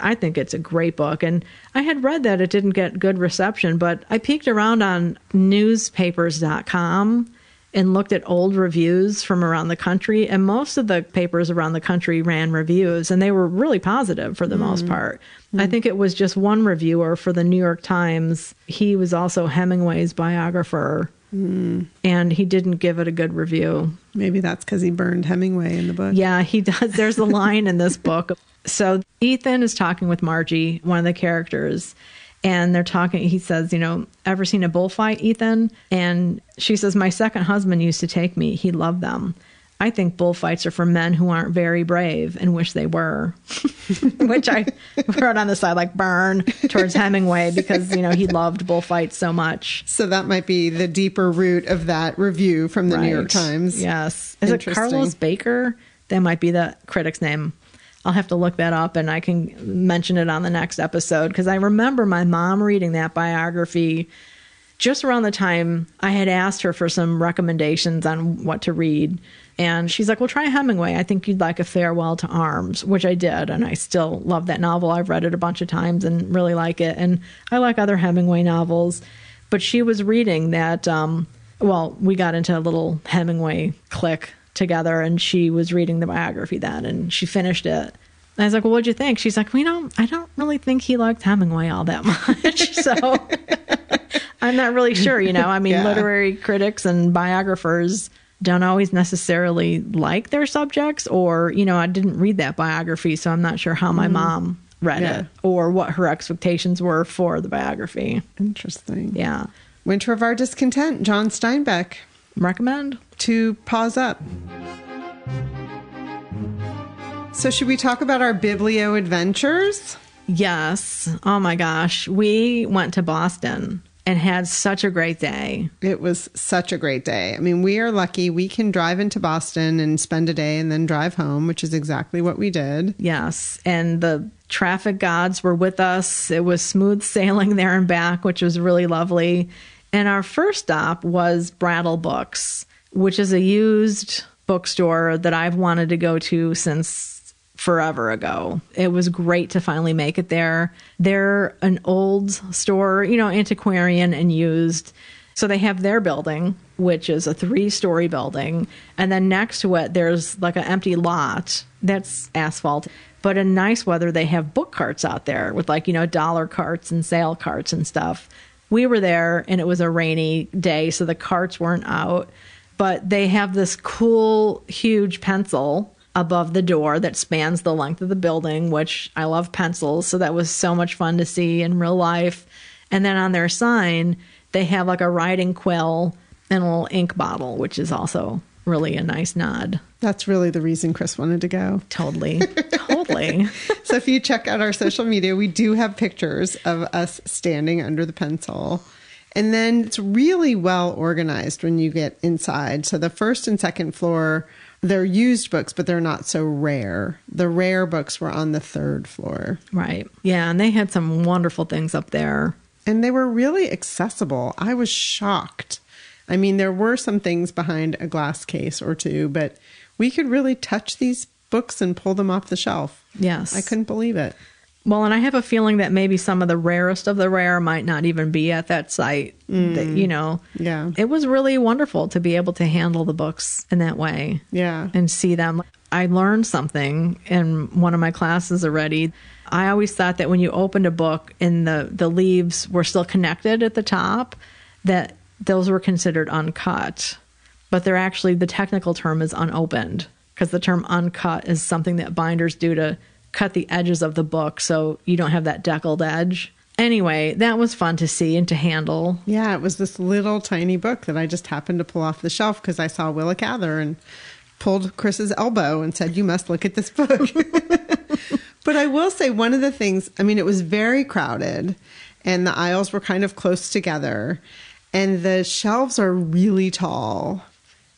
Speaker 2: I think it's a great book. And I had read that it didn't get good reception, but I peeked around on newspapers.com and looked at old reviews from around the country. And most of the papers around the country ran reviews, and they were really positive for the most part. I think it was just one reviewer for the New York Times. He was also Hemingway's biographer. And he didn't give it a good review.
Speaker 1: Maybe that's because he burned Hemingway in the book.
Speaker 2: Yeah, he does. There's a line in this book. So Ethan is talking with Margie, one of the characters, and they're talking. He says, ever seen a bullfight, Ethan? And she says, my second husband used to take me. He loved them. I think bullfights are for men who aren't very brave and wish they were, which I wrote on the side, like, burn towards Hemingway, because, he loved bullfights so much.
Speaker 1: So that might be the deeper root of that review from the New York Times.
Speaker 2: Yes. Is it Carlos Baker? That might be the critic's name. I'll have to look that up, and I can mention it on the next episode, because I remember my mom reading that biography just around the time I had asked her for some recommendations on what to read. And she's like, well, try Hemingway. I think you'd like A Farewell to Arms, which I did. And I still love that novel. I've read it a bunch of times and really like it. And I like other Hemingway novels. But she was reading that, we got into a little Hemingway clique together, and she was reading the biography then, and she finished it. And I was like, well, what'd you think? She's like, I don't really think he liked Hemingway all that much. So I'm not really sure, literary critics and biographers don't always necessarily like their subjects, or, I didn't read that biography, so I'm not sure how my mom read it or what her expectations were for the biography.
Speaker 1: Interesting.
Speaker 2: Yeah.
Speaker 1: Winter of Our Discontent, John Steinbeck.
Speaker 2: Recommend?
Speaker 1: To pause up. So should we talk about our biblioadventures?
Speaker 2: Yes. Oh my gosh. We went to Boston and had such a great day. It
Speaker 1: was such a great day. I mean, we are lucky. We can drive into Boston and spend a day and then drive home, which is exactly what we did.
Speaker 2: Yes. And the traffic gods were with us. It was smooth sailing there and back, which was really lovely. And our first stop was Brattle Books, which is a used bookstore that I've wanted to go to since forever ago. It was great to finally make it there. They're an old store, antiquarian and used. So they have their building, which is a 3-story building. And then next to it, there's like an empty lot that's asphalt. But in nice weather, they have book carts out there with dollar carts and sale carts and stuff. We were there and it was a rainy day, so the carts weren't out. But they have this cool, huge pencil above the door that spans the length of the building, which I love pencils. So that was so much fun to see in real life. And then on their sign, they have like a writing quill and a little ink bottle, which is also really a nice nod.
Speaker 1: That's really the reason Chris wanted to go.
Speaker 2: Totally. Totally.
Speaker 1: So if you check out our social media, we do have pictures of us standing under the pencil. And then it's really well organized when you get inside. So the first and second floor, they're used books, but they're not so rare. The rare books were on the 3rd floor.
Speaker 2: Right. Yeah. And they had some wonderful things up there.
Speaker 1: And they were really accessible. I was shocked. I mean, there were some things behind a glass case or two, but we could really touch these books and pull them off the shelf.
Speaker 2: Yes.
Speaker 1: I couldn't believe it.
Speaker 2: Well, and I have a feeling that maybe some of the rarest of the rare might not even be at that site.
Speaker 1: Yeah.
Speaker 2: It was really wonderful to be able to handle the books in that way.
Speaker 1: Yeah.
Speaker 2: And see them. I learned something in one of my classes already. I always thought that when you opened a book and the leaves were still connected at the top, that those were considered uncut. but they're actually, the technical term is unopened, because the term uncut is something that binders do to cut the edges of the book so you don't have that deckled edge. Anyway, that was fun to see and to handle.
Speaker 1: Yeah, it was this little tiny book that I just happened to pull off the shelf because I saw Willa Cather and pulled Chris's elbow and said, "You must look at this book." But I will say one of the things, I mean, it was very crowded and the aisles were kind of close together and the shelves are really tall.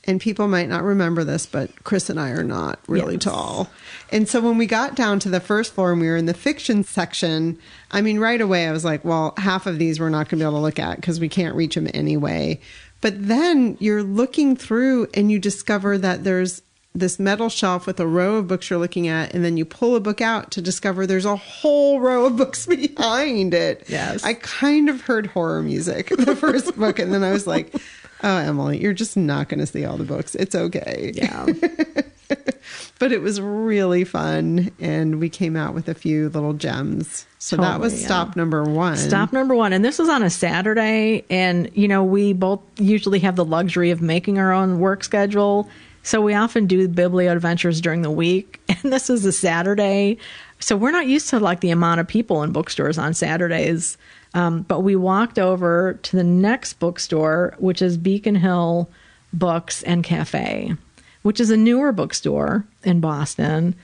Speaker 1: And people might not remember this, but Chris and I are not really tall. And so when we got down to the first floor and we were in the fiction section, I mean, right away I was like, well, half of these we're not going to be able to look at because we can't reach them anyway. But then you're looking through and you discover that there's this metal shelf with a row of books you're looking at, and then you pull a book out to discover there's a whole row of books behind it.
Speaker 2: Yes.
Speaker 1: I kind of heard horror music, the first book, and then I was like, oh, Emily, you're just not going to see all the books. It's okay.
Speaker 2: Yeah.
Speaker 1: But it was really fun, and we came out with a few little gems. So that was stop number one.
Speaker 2: Stop number one. And this was on a Saturday, and, you know, we both usually have the luxury of making our own work schedule. So we often do BIBLioAdventures during the week, and this is a Saturday. So we're not used to like the amount of people in bookstores on Saturdays. But we walked over to the next bookstore, which is Beacon Hill Books and Cafe, which is a newer bookstore in Boston.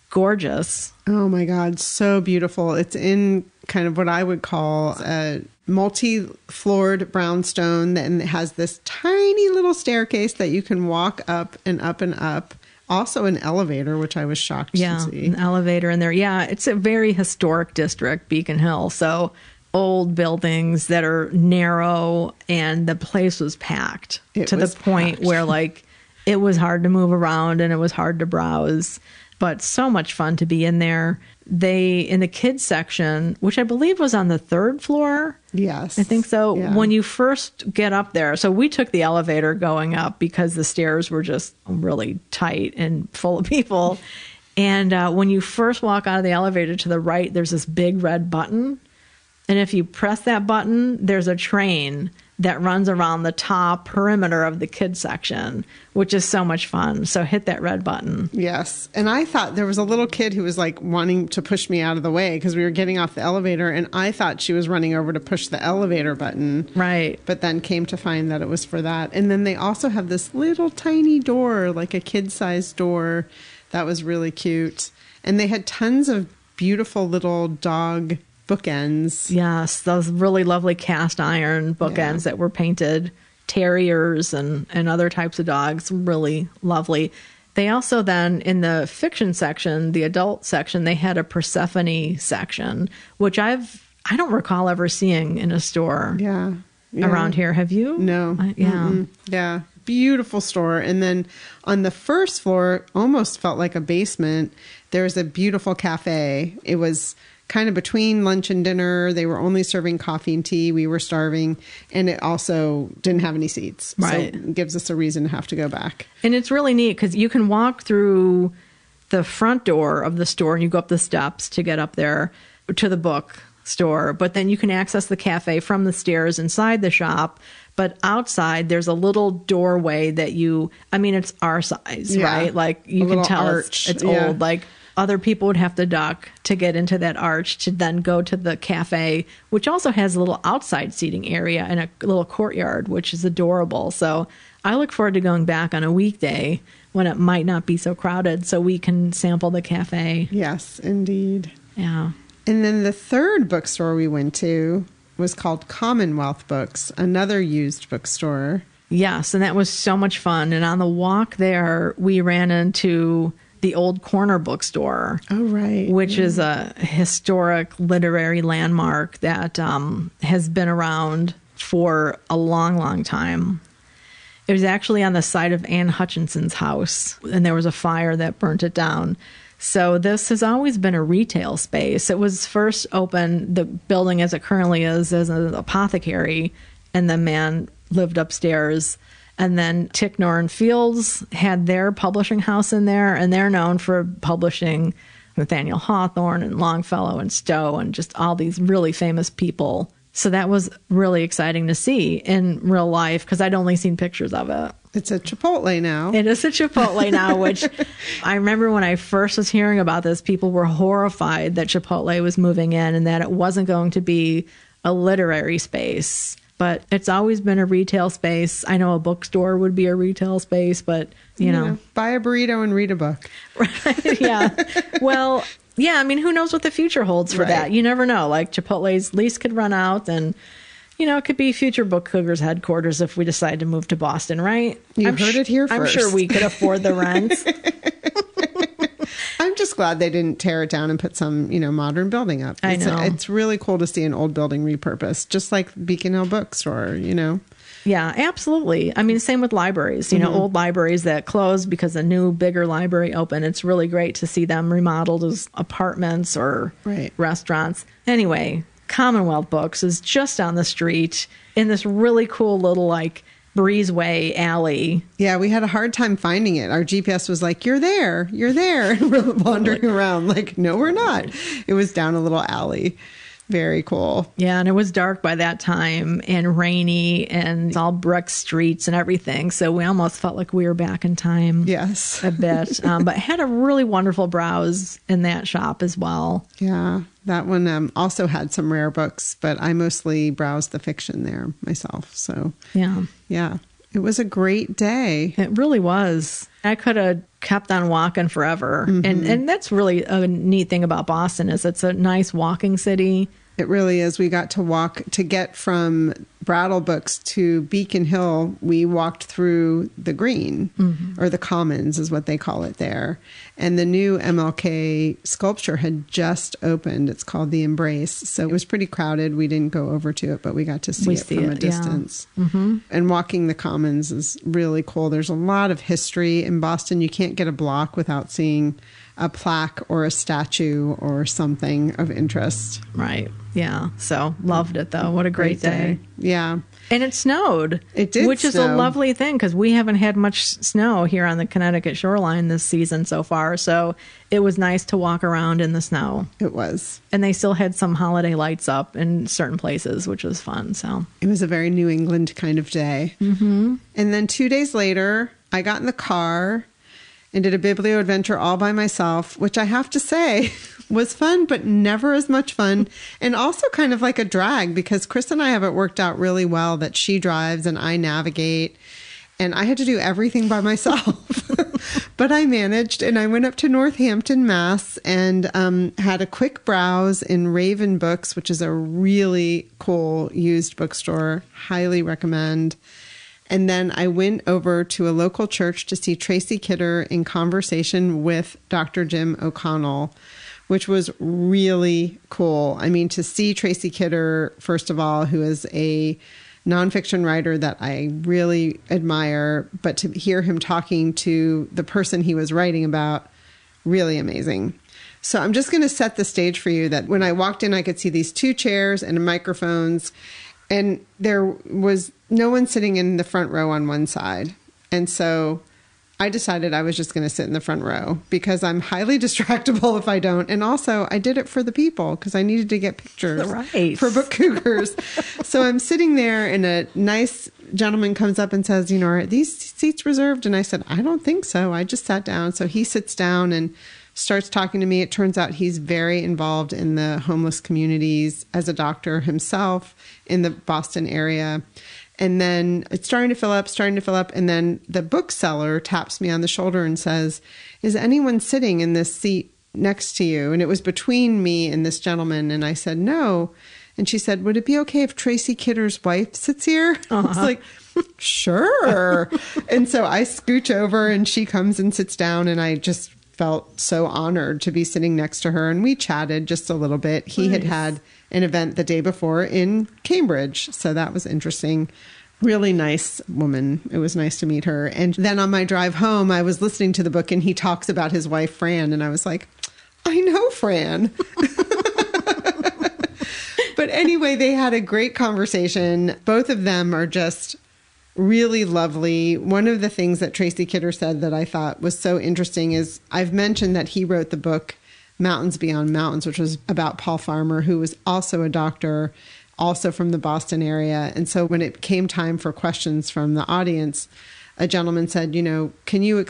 Speaker 2: Gorgeous.
Speaker 1: Oh my God, so beautiful. It's in kind of what I would call a multi-floored brownstone, and it has this tiny little staircase that you can walk up and up and up. Also an elevator, which I was shocked to see.
Speaker 2: An elevator in there. Yeah, it's a very historic district, Beacon Hill. So old buildings that are narrow, and the place was packed to the point where like it was hard to move around and it was hard to browse, but so much fun to be in there. They, in the kids section, which I believe was on the third floor.
Speaker 1: Yes.
Speaker 2: I think so.
Speaker 1: Yeah.
Speaker 2: When you first get up there, so we took the elevator going up because the stairs were just really tight and full of people. And when you first walk out of the elevator to the right, there's this big red button. And if you press that button, there's a train that runs around the top perimeter of the kids section, which is so much fun. So hit that red button.
Speaker 1: Yes. And I thought there was a little kid who was like wanting to push me out of the way because we were getting off the elevator, and I thought she was running over to push the elevator button.
Speaker 2: Right.
Speaker 1: But then came to find that it was for that. And then they also have this little tiny door, like a kid-sized door. That was really cute. And they had tons of beautiful little dog bookends.
Speaker 2: Yes, those really lovely cast iron bookends that were painted. Terriers and other types of dogs. Really lovely. They also then, in the fiction section, the adult section, they had a Persephone section, which I don't recall ever seeing in a store around here. Have you?
Speaker 1: No.
Speaker 2: Yeah.
Speaker 1: Mm-mm. Yeah. Beautiful store. And then on the first floor, almost felt like a basement, there's a beautiful cafe. It was kind of between lunch and dinner. They were only serving coffee and tea. We were starving. And it also didn't have any seats.
Speaker 2: Right.
Speaker 1: So it gives us a reason to have to go back.
Speaker 2: And it's really neat because you can walk through the front door of the store and you go up the steps to get up there to the bookstore. But then you can access the cafe from the stairs inside the shop. But outside, there's a little doorway that it's our size, right? Like you can tell it's old. Like other people would have to duck to get into that arch to then go to the cafe, which also has a little outside seating area and a little courtyard, which is adorable. So I look forward to going back on a weekday when it might not be so crowded so we can sample the cafe.
Speaker 1: Yes, indeed.
Speaker 2: Yeah.
Speaker 1: And then the third bookstore we went to was called Commonwealth Books, another used bookstore.
Speaker 2: Yes, and that was so much fun. And on the walk there, we ran into the Old Corner Bookstore.
Speaker 1: Oh, right.
Speaker 2: Which is a historic literary landmark that has been around for a long, long time. It was actually on the site of Anne Hutchinson's house, and there was a fire that burnt it down. So this has always been a retail space. It was first open, the building as it currently is, as an apothecary, and the man lived upstairs. And then Ticknor and Fields had their publishing house in there, and they're known for publishing Nathaniel Hawthorne and Longfellow and Stowe and just all these really famous people. So that was really exciting to see in real life because I'd only seen pictures of it.
Speaker 1: It's a Chipotle now.
Speaker 2: It is a Chipotle now, which I remember when I first was hearing about this, people were horrified that Chipotle was moving in and that it wasn't going to be a literary space. But it's always been a retail space. I know a bookstore would be a retail space, but, you know.
Speaker 1: Buy a burrito and read a book.
Speaker 2: Right, yeah. Well, yeah, I mean, who knows what the future holds for that? You never know. Like, Chipotle's lease could run out and, you know, it could be future Book Cougars headquarters if we decide to move to Boston, right?
Speaker 1: You heard it here first.
Speaker 2: I'm sure we could afford the rent.
Speaker 1: I'm just glad they didn't tear it down and put some, modern building up.
Speaker 2: I know.
Speaker 1: It's really cool to see an old building repurposed, just like Beacon Hill Bookstore,
Speaker 2: Yeah, absolutely. I mean, same with libraries, old libraries that closed because a new, bigger library opened. It's really great to see them remodeled as apartments or restaurants. Anyway, Commonwealth Books is just down the street in this really cool little, breezeway alley.
Speaker 1: Yeah, we had a hard time finding it. Our GPS was like, you're there. And we're wandering around like, no, we're not. It was down a little alley. Very cool.
Speaker 2: Yeah, and it was dark by that time and rainy and all brick streets and everything. So we almost felt like we were back in time.
Speaker 1: Yes.
Speaker 2: A bit. But had a really wonderful browse in that shop as well.
Speaker 1: Yeah, that one also had some rare books, but I mostly browsed the fiction there myself. So yeah, it was a great day.
Speaker 2: It really was. I could have kept on walking forever. And that's really a neat thing about Boston is it's a nice walking city.
Speaker 1: It really is. We got to walk to get from Brattle Books to Beacon Hill. We walked through the Green or the Commons is what they call it there. And the new MLK sculpture had just opened. It's called The Embrace. So it was pretty crowded. We didn't go over to it, but we got to see it from a distance. Yeah. And walking the Commons is really cool. There's a lot of history in Boston. You can't get a block without seeing a plaque or a statue or something of interest.
Speaker 2: Right. Yeah. So loved it though. What a great day.
Speaker 1: Yeah.
Speaker 2: And it snowed.
Speaker 1: It did.
Speaker 2: Which is a lovely thing because we haven't had much snow here on the Connecticut shoreline this season so far. So it was nice to walk around in the snow.
Speaker 1: It was.
Speaker 2: And they still had some holiday lights up in certain places, which was fun. So
Speaker 1: it was a very New England kind of day. And then 2 days later, I got in the car and did a biblioadventure all by myself, which I have to say was fun, but never as much fun. And also kind of like a drag because Chris and I have it worked out really well that she drives and I navigate. And I had to do everything by myself. But I managed, and I went up to Northampton, Mass, and had a quick browse in Raven Books, which is a really cool used bookstore. Highly recommend. And then I went over to a local church to see Tracy Kidder in conversation with Dr. Jim O'Connell, which was really cool. I mean, to see Tracy Kidder, first of all, who is a nonfiction writer that I really admire, but to hear him talking to the person he was writing about, really amazing. So I'm just going to set the stage for you that when I walked in, I could see these 2 chairs and microphones, and there was no one sitting in the front row on one side. And so I decided I was just going to sit in the front row because I'm highly distractible if I don't. And also I did it for the people because I needed to get pictures for Book Cougars. So I'm sitting there and a nice gentleman comes up and says, are these seats reserved? And I said, I don't think so. I just sat down. So he sits down and starts talking to me. It turns out he's very involved in the homeless communities as a doctor himself in the Boston area. And then it's starting to fill up. And then the bookseller taps me on the shoulder and says, is anyone sitting in this seat next to you? And it was between me and this gentleman. And I said, no. And she said, would it be okay if Tracy Kidder's wife sits here? I was like, sure. And so I scooch over and she comes and sits down, and I just felt so honored to be sitting next to her. And we chatted just a little bit. He had an event the day before in Cambridge. So that was interesting. Really nice woman. It was nice to meet her. And then on my drive home, I was listening to the book and he talks about his wife, Fran. And I was like, I know Fran. But anyway, they had a great conversation. Both of them are just really lovely. One of the things that Tracy Kidder said that I thought was so interesting is I've mentioned that he wrote the book Mountains Beyond Mountains, which was about Paul Farmer, who was also a doctor also from the Boston area. And so when it came time for questions from the audience, a gentleman said, can you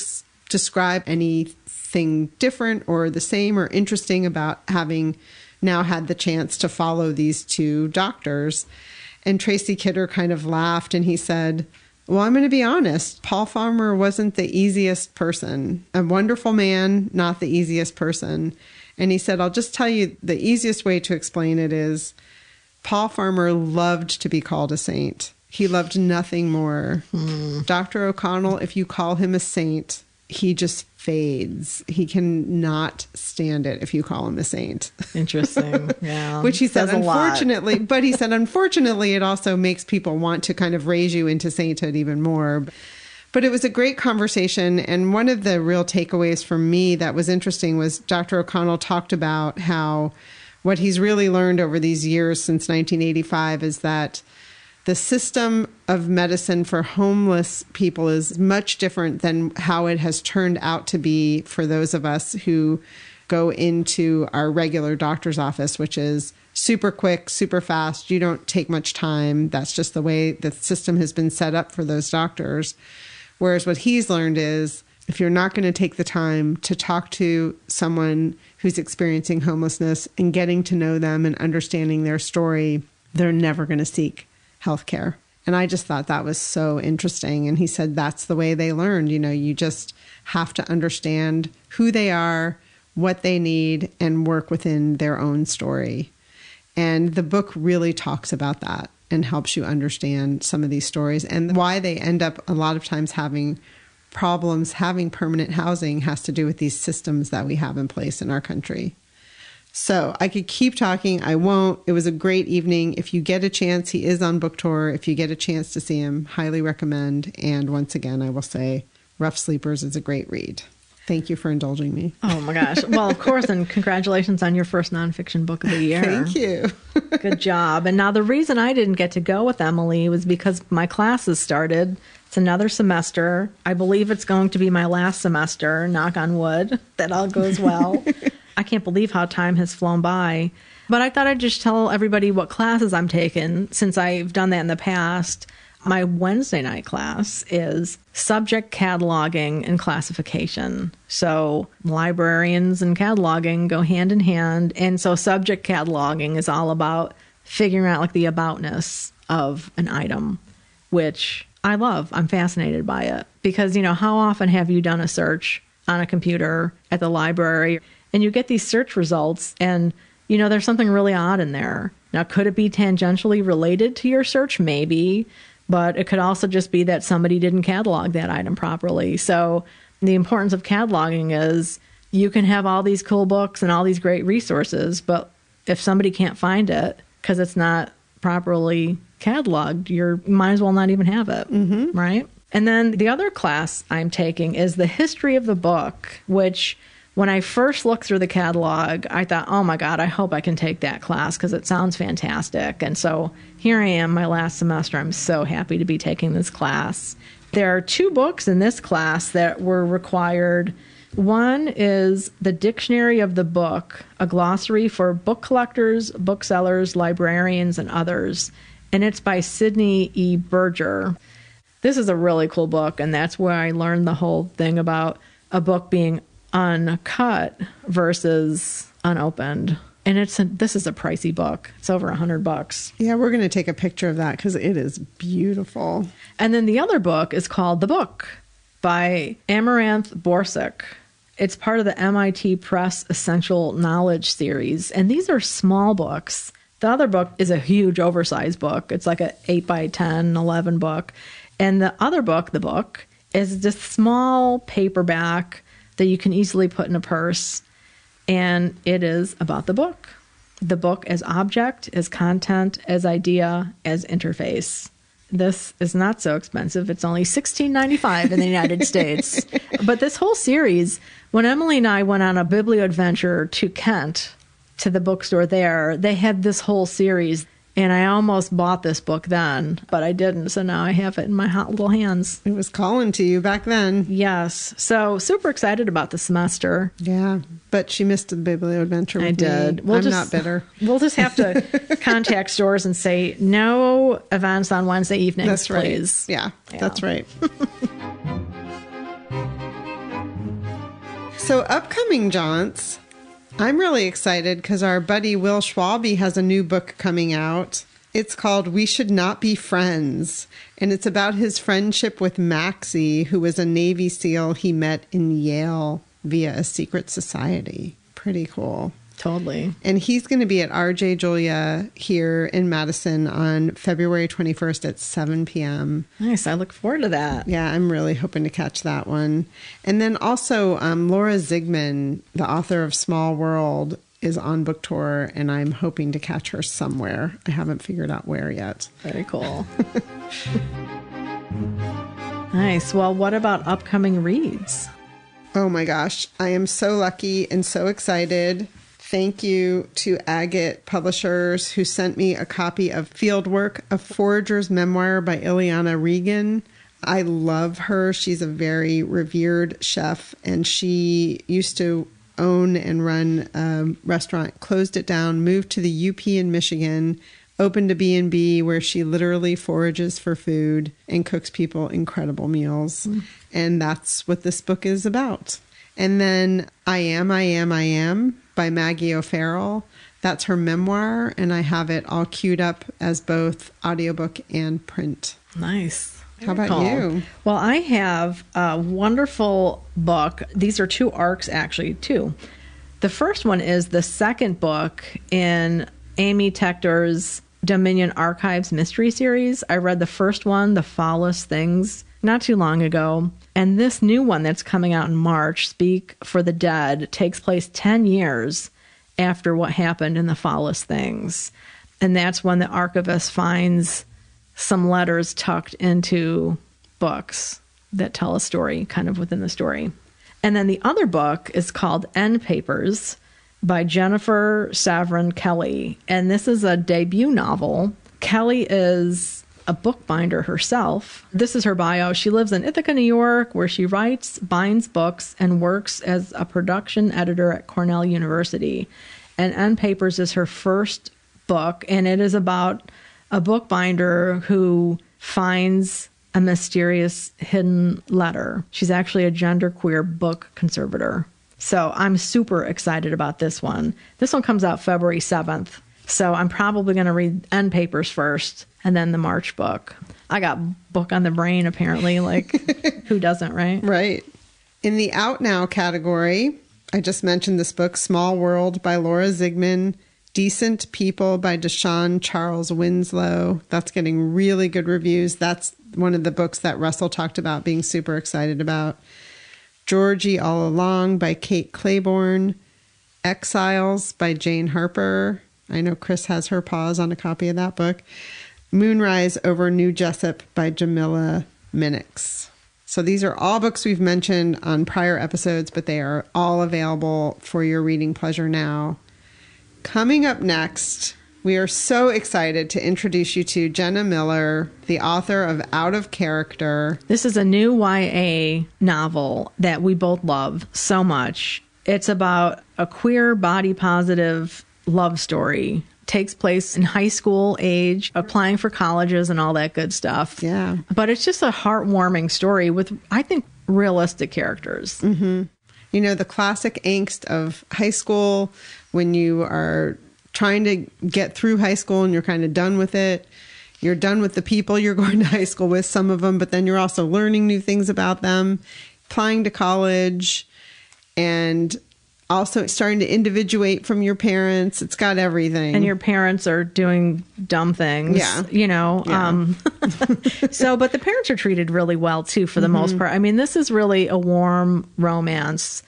Speaker 1: describe anything different or the same or interesting about having now had the chance to follow these two doctors? And Tracy Kidder kind of laughed and he said, well, I'm going to be honest. Paul Farmer wasn't the easiest person. A wonderful man, not the easiest person. And he said, I'll just tell you the easiest way to explain it is Paul Farmer loved to be called a saint. He loved nothing more. Dr. O'Connell, if you call him a saint, he just fades. He cannot stand it if you call him a saint.
Speaker 2: Interesting. Yeah.
Speaker 1: Which he said,
Speaker 2: Says a
Speaker 1: unfortunately,
Speaker 2: lot.
Speaker 1: but he said, unfortunately, it also makes people want to kind of raise you into sainthood even more. But it was a great conversation. And one of the real takeaways for me that was interesting was Dr. O'Connell talked about how what he's really learned over these years since 1985 is that the system of medicine for homeless people is much different than how it has turned out to be for those of us who go into our regular doctor's office, which is super quick, super fast. You don't take much time. That's just the way the system has been set up for those doctors. Whereas what he's learned is if you're not going to take the time to talk to someone who's experiencing homelessness and getting to know them and understanding their story, they're never going to seek healthcare. And I just thought that was so interesting. And he said that's the way they learned. You just have to understand who they are, what they need, and work within their own story. And the book really talks about that and helps you understand some of these stories and why they end up a lot of times having problems. Having permanent housing has to do with these systems that we have in place in our country. So I could keep talking. I won't. It was a great evening. If you get a chance, he is on book tour. If you get a chance to see him, highly recommend. And once again, I will say Rough Sleepers is a great read. Thank you for indulging me.
Speaker 2: Oh my gosh. Well, of course, and congratulations on your first nonfiction book of the year.
Speaker 1: Thank you.
Speaker 2: Good job. And now the reason I didn't get to go with Emily was because my classes started. It's another semester. I believe it's going to be my last semester, knock on wood, that all goes well. I can't believe how time has flown by. But I thought I'd just tell everybody what classes I'm taking since I've done that in the past. My Wednesday night class is subject cataloging and classification. So librarians and cataloging go hand in hand. And so subject cataloging is all about figuring out like the aboutness of an item, which I love. I'm fascinated by it because, how often have you done a search on a computer at the library and you get these search results and, there's something really odd in there. Now, could it be tangentially related to your search? Maybe. But it could also just be that somebody didn't catalog that item properly. So the importance of cataloging is you can have all these cool books and all these great resources, but if somebody can't find it because it's not properly cataloged, you might as well not even have it, right? And then the other class I'm taking is the history of the book, which when I first looked through the catalog, I thought, oh my God, I hope I can take that class because it sounds fantastic. And so here I am, my last semester. I'm so happy to be taking this class. There are 2 books in this class that were required. One is The Dictionary of the Book, a glossary for book collectors, booksellers, librarians, and others. And it's by Sidney E. Berger. This is a really cool book, and that's where I learned the whole thing about a book being uncut versus unopened. And this is a pricey book. It's over $100.
Speaker 1: Yeah, we're going to take a picture of that because it is beautiful.
Speaker 2: And then the other book is called The Book by Amaranth Borsic. It's part of the MIT Press Essential Knowledge series. And these are small books. The other book is a huge oversized book. It's like a 8 by 10, 11 book. And the other book, The Book, is just small paperback that you can easily put in a purse. And it is about the book. The book as object, as content, as idea, as interface. This is not so expensive. It's only $16.95 in the United States. But this whole series, when Emily and I went on a biblioadventure to Kent, to the bookstore there, they had this whole series. And I almost bought this book then, but I didn't. So now I have it in my hot little hands.
Speaker 1: It was calling to you back then.
Speaker 2: Yes. So super excited about the semester.
Speaker 1: Yeah. But she missed the BIBLOADVENTURE with
Speaker 2: I did.
Speaker 1: me. I'm not bitter.
Speaker 2: We'll just have to contact stores and say, no events on Wednesday evenings,
Speaker 1: That's right.
Speaker 2: please.
Speaker 1: Yeah, that's right. So upcoming jaunts, I'm really excited because our buddy Will Schwalbe has a new book coming out. It's called We Should Not Be Friends, and it's about his friendship with Maxie, who was a Navy SEAL he met in Yale via a secret society. Pretty cool.
Speaker 2: Totally.
Speaker 1: And he's going to be at RJ Julia here in Madison on February 21st at 7 p.m.
Speaker 2: Nice. I look forward to that.
Speaker 1: Yeah, I'm really hoping to catch that one. And then also Laura Zigman, the author of Small World, is on book tour, and I'm hoping to catch her somewhere. I haven't figured out where yet.
Speaker 2: Very cool. Nice. Well, what about upcoming reads?
Speaker 1: Oh my gosh, I am so lucky and so excited. Thank you to Agate Publishers, who sent me a copy of Fieldwork, a Forager's Memoir by Ileana Regan. I love her. She's a very revered chef, and she used to own and run a restaurant, closed it down, moved to the UP in Michigan, opened a B&B where she literally forages for food and cooks people incredible meals. And that's what this book is about. And then I Am by Maggie O'Farrell. That's her memoir, and I have it all queued up as both audiobook and print.
Speaker 2: Nice.
Speaker 1: How about you?
Speaker 2: Well, I have a wonderful book. These are two arcs, actually, two. The first one is the second book in Amy Tector's Dominion Archives mystery series. I read the first one, The Foulest Things, not too long ago. And this new one that's coming out in March, Speak for the Dead, takes place 10 years after what happened in The Foulest Things. And that's when the archivist finds some letters tucked into books that tell a story kind of within the story. And then the other book is called End Papers by Jennifer Saverin Kelly. And this is a debut novel. Kelly is a bookbinder herself. This is her bio. She lives in Ithaca, New York, where she writes, binds books, and works as a production editor at Cornell University. And End Papers is her first book, and it is about a bookbinder who finds a mysterious hidden letter. She's actually a genderqueer book conservator. So I'm super excited about this one. This one comes out February 7th. So I'm probably going to read End Papers first and then the March book. I got book on the brain, apparently. Like, who doesn't, right?
Speaker 1: Right. In the Out Now category, I just mentioned this book, Small World by Laura Zigman, Decent People by Deshaun Charles Winslow. That's getting really good reviews. That's one of the books that Russell talked about being super excited about. Georgie All Along by Kate Claiborne. Exiles by Jane Harper. I know Chris has her paws on a copy of that book. Moonrise over New Jessup by Jamila Minix. So these are all books we've mentioned on prior episodes, but they are all available for your reading pleasure now. Coming up next, we are so excited to introduce you to Jenna Miller, the author of Out of Character.
Speaker 2: This is a new YA novel that we both love so much. It's about a queer, body-positive love story. Takes place in high school age, applying for colleges and all that good stuff.
Speaker 1: Yeah.
Speaker 2: But it's just a heartwarming story with, I think, realistic characters.
Speaker 1: Mm-hmm. You know, the classic angst of high school when you are trying to get through high school and you're kind of done with it. You're done with the people you're going to high school with, some of them, but then you're also learning new things about them, applying to college, and also starting to individuate from your parents. It's got everything.
Speaker 2: And your parents are doing dumb things.
Speaker 1: Yeah.
Speaker 2: You know.
Speaker 1: Yeah.
Speaker 2: So, but the parents are treated really well, too, for the most part. I mean, this is really a warm romance.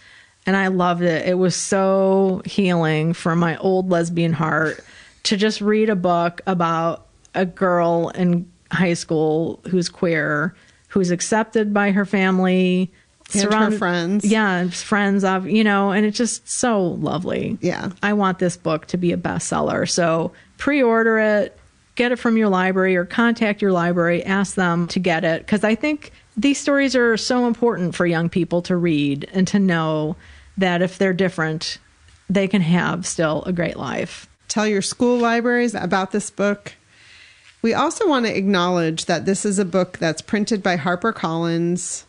Speaker 2: And I loved it. It was so healing for my old lesbian heart to just read a book about a girl in high school who's queer, who's accepted by her family,
Speaker 1: and her friends.
Speaker 2: Yeah, friends of, you know, and it's just so lovely.
Speaker 1: Yeah.
Speaker 2: I want this book to be a bestseller. So pre-order it. get it from your library or contact your library, ask them to get it. Because I think these stories are so important for young people to read and to know that if they're different, they can have still a great life.
Speaker 1: Tell your school libraries about this book. We also want to acknowledge that this is a book that's printed by HarperCollins.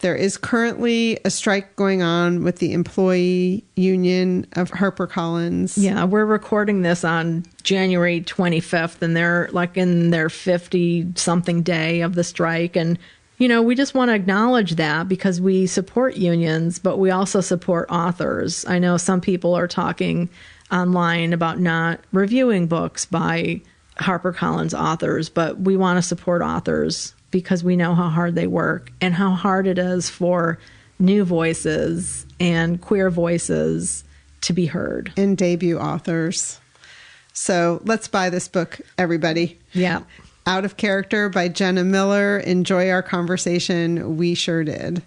Speaker 1: There is currently a strike going on with the employee union of HarperCollins.
Speaker 2: Yeah, we're recording this on January 25th, and they're like in their 50-something day of the strike. And, you know, we just want to acknowledge that because we support unions, but we also support authors. I know some people are talking online about not reviewing books by HarperCollins authors, but we want to support authors because we know how hard they work and how hard it is for new voices and queer voices to be heard.
Speaker 1: And debut authors. So let's buy this book, everybody.
Speaker 2: Yeah.
Speaker 1: Out of Character by Jenna Miller. Enjoy our conversation. We sure did.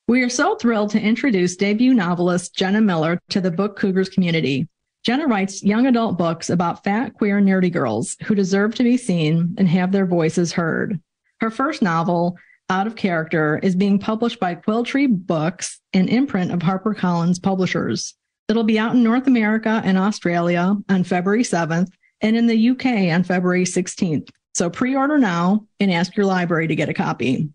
Speaker 2: We are so thrilled to introduce debut novelist Jenna Miller to the Book Cougars community. Jenna writes young adult books about fat, queer, nerdy girls who deserve to be seen and have their voices heard. Her first novel, Out of Character, is being published by Quilltree Books, an imprint of HarperCollins Publishers. It'll be out in North America and Australia on February 7th and in the UK on February 16th. So pre-order now and ask your library to get a copy.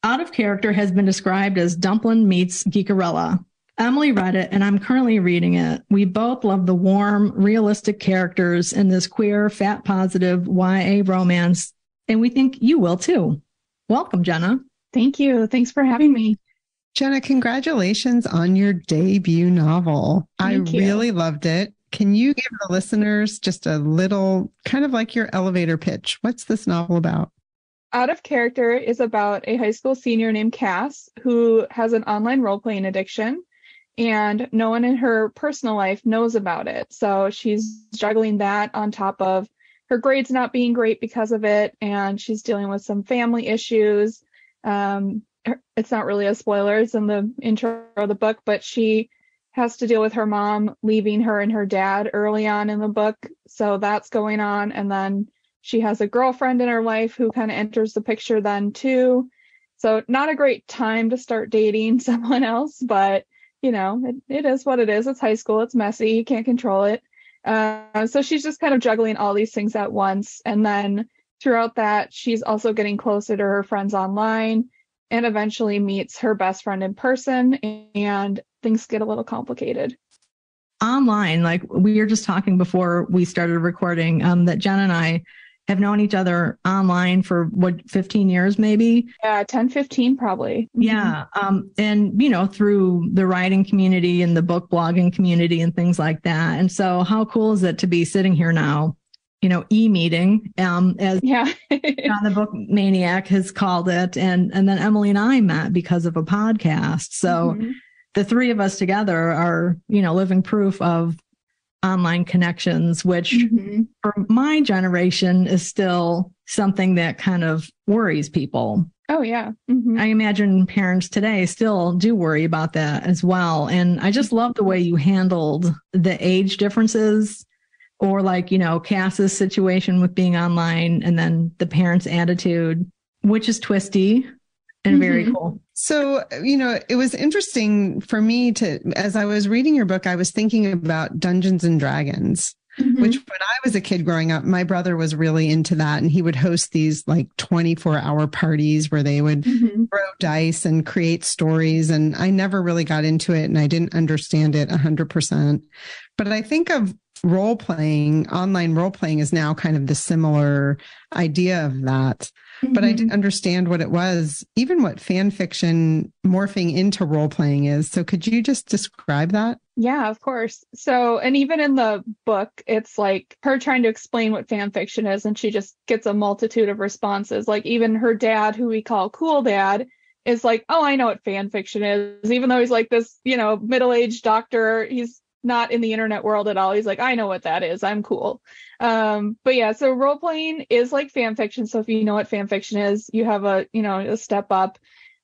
Speaker 2: Out of Character has been described as Dumplin' meets Geekerella. Emily read it, and I'm currently reading it. We both love the warm, realistic characters in this queer, fat-positive YA romance, and we think you will too. Welcome, Jenna.
Speaker 3: Thank you. Thanks for having me.
Speaker 1: Jenna, congratulations on your debut novel.
Speaker 3: Thank you.
Speaker 1: Really loved it. Can you give the listeners just a little, kind of like your elevator pitch? What's this novel about?
Speaker 3: Out of Character is about a high school senior named Cass who has an online role-playing addiction, and no one in her personal life knows about it. So she's juggling that on top of her grades not being great because of it, and she's dealing with some family issues. It's not really a spoiler, it's in the intro of the book, but she has to deal with her mom leaving her and her dad early on in the book. So that's going on. And then she has a girlfriend in her life who kind of enters the picture then too. So not a great time to start dating someone else, but you know, it is what it is. It's high school. It's messy. You can't control it. So she's just kind of juggling all these things at once. And then throughout that, she's also getting closer to her friends online and eventually meets her best friend in person, and things get a little complicated.
Speaker 2: Online, like we were just talking before we started recording, that Jen and I have known each other online for 15 years, maybe?
Speaker 3: Yeah, 10, 15 probably.
Speaker 2: Yeah. And, you know, through the writing community and the book blogging community and things like that. And so how cool is it to be sitting here now, you know, e-meeting, as
Speaker 3: Yeah.
Speaker 2: John the Book Maniac has called it. And then Emily and I met because of a podcast. So the three of us together are, you know, living proof of online connections, which for my generation is still something that kind of worries people.
Speaker 3: Oh, yeah.
Speaker 2: I imagine parents today still do worry about that as well. And I just love the way you handled the age differences, or like, you know, Cass's situation with being online and then the parents' attitude, which is twisty and very cool.
Speaker 1: So, you know, it was interesting for me as I was reading your book, I was thinking about Dungeons and Dragons, which when I was a kid growing up, my brother was really into that. And he would host these like 24-hour parties where they would throw dice and create stories. And I never really got into it and I didn't understand it 100%. But I think of role playing, online role playing is now kind of the similar idea of that. But I didn't understand what it was, even what fan fiction morphing into role playing is. So could you just describe that?
Speaker 3: Yeah, of course. So, and even in the book, it's like her trying to explain what fan fiction is, and she just gets a multitude of responses. Like even her dad, who we call Cool Dad, is like, oh, I know what fan fiction is. Even though he's like this, you know, middle-aged doctor, he's not in the internet world at all. He's like, I know what that is. I'm cool. But yeah, so role playing is like fan fiction. So if you know what fan fiction is, you have a step up,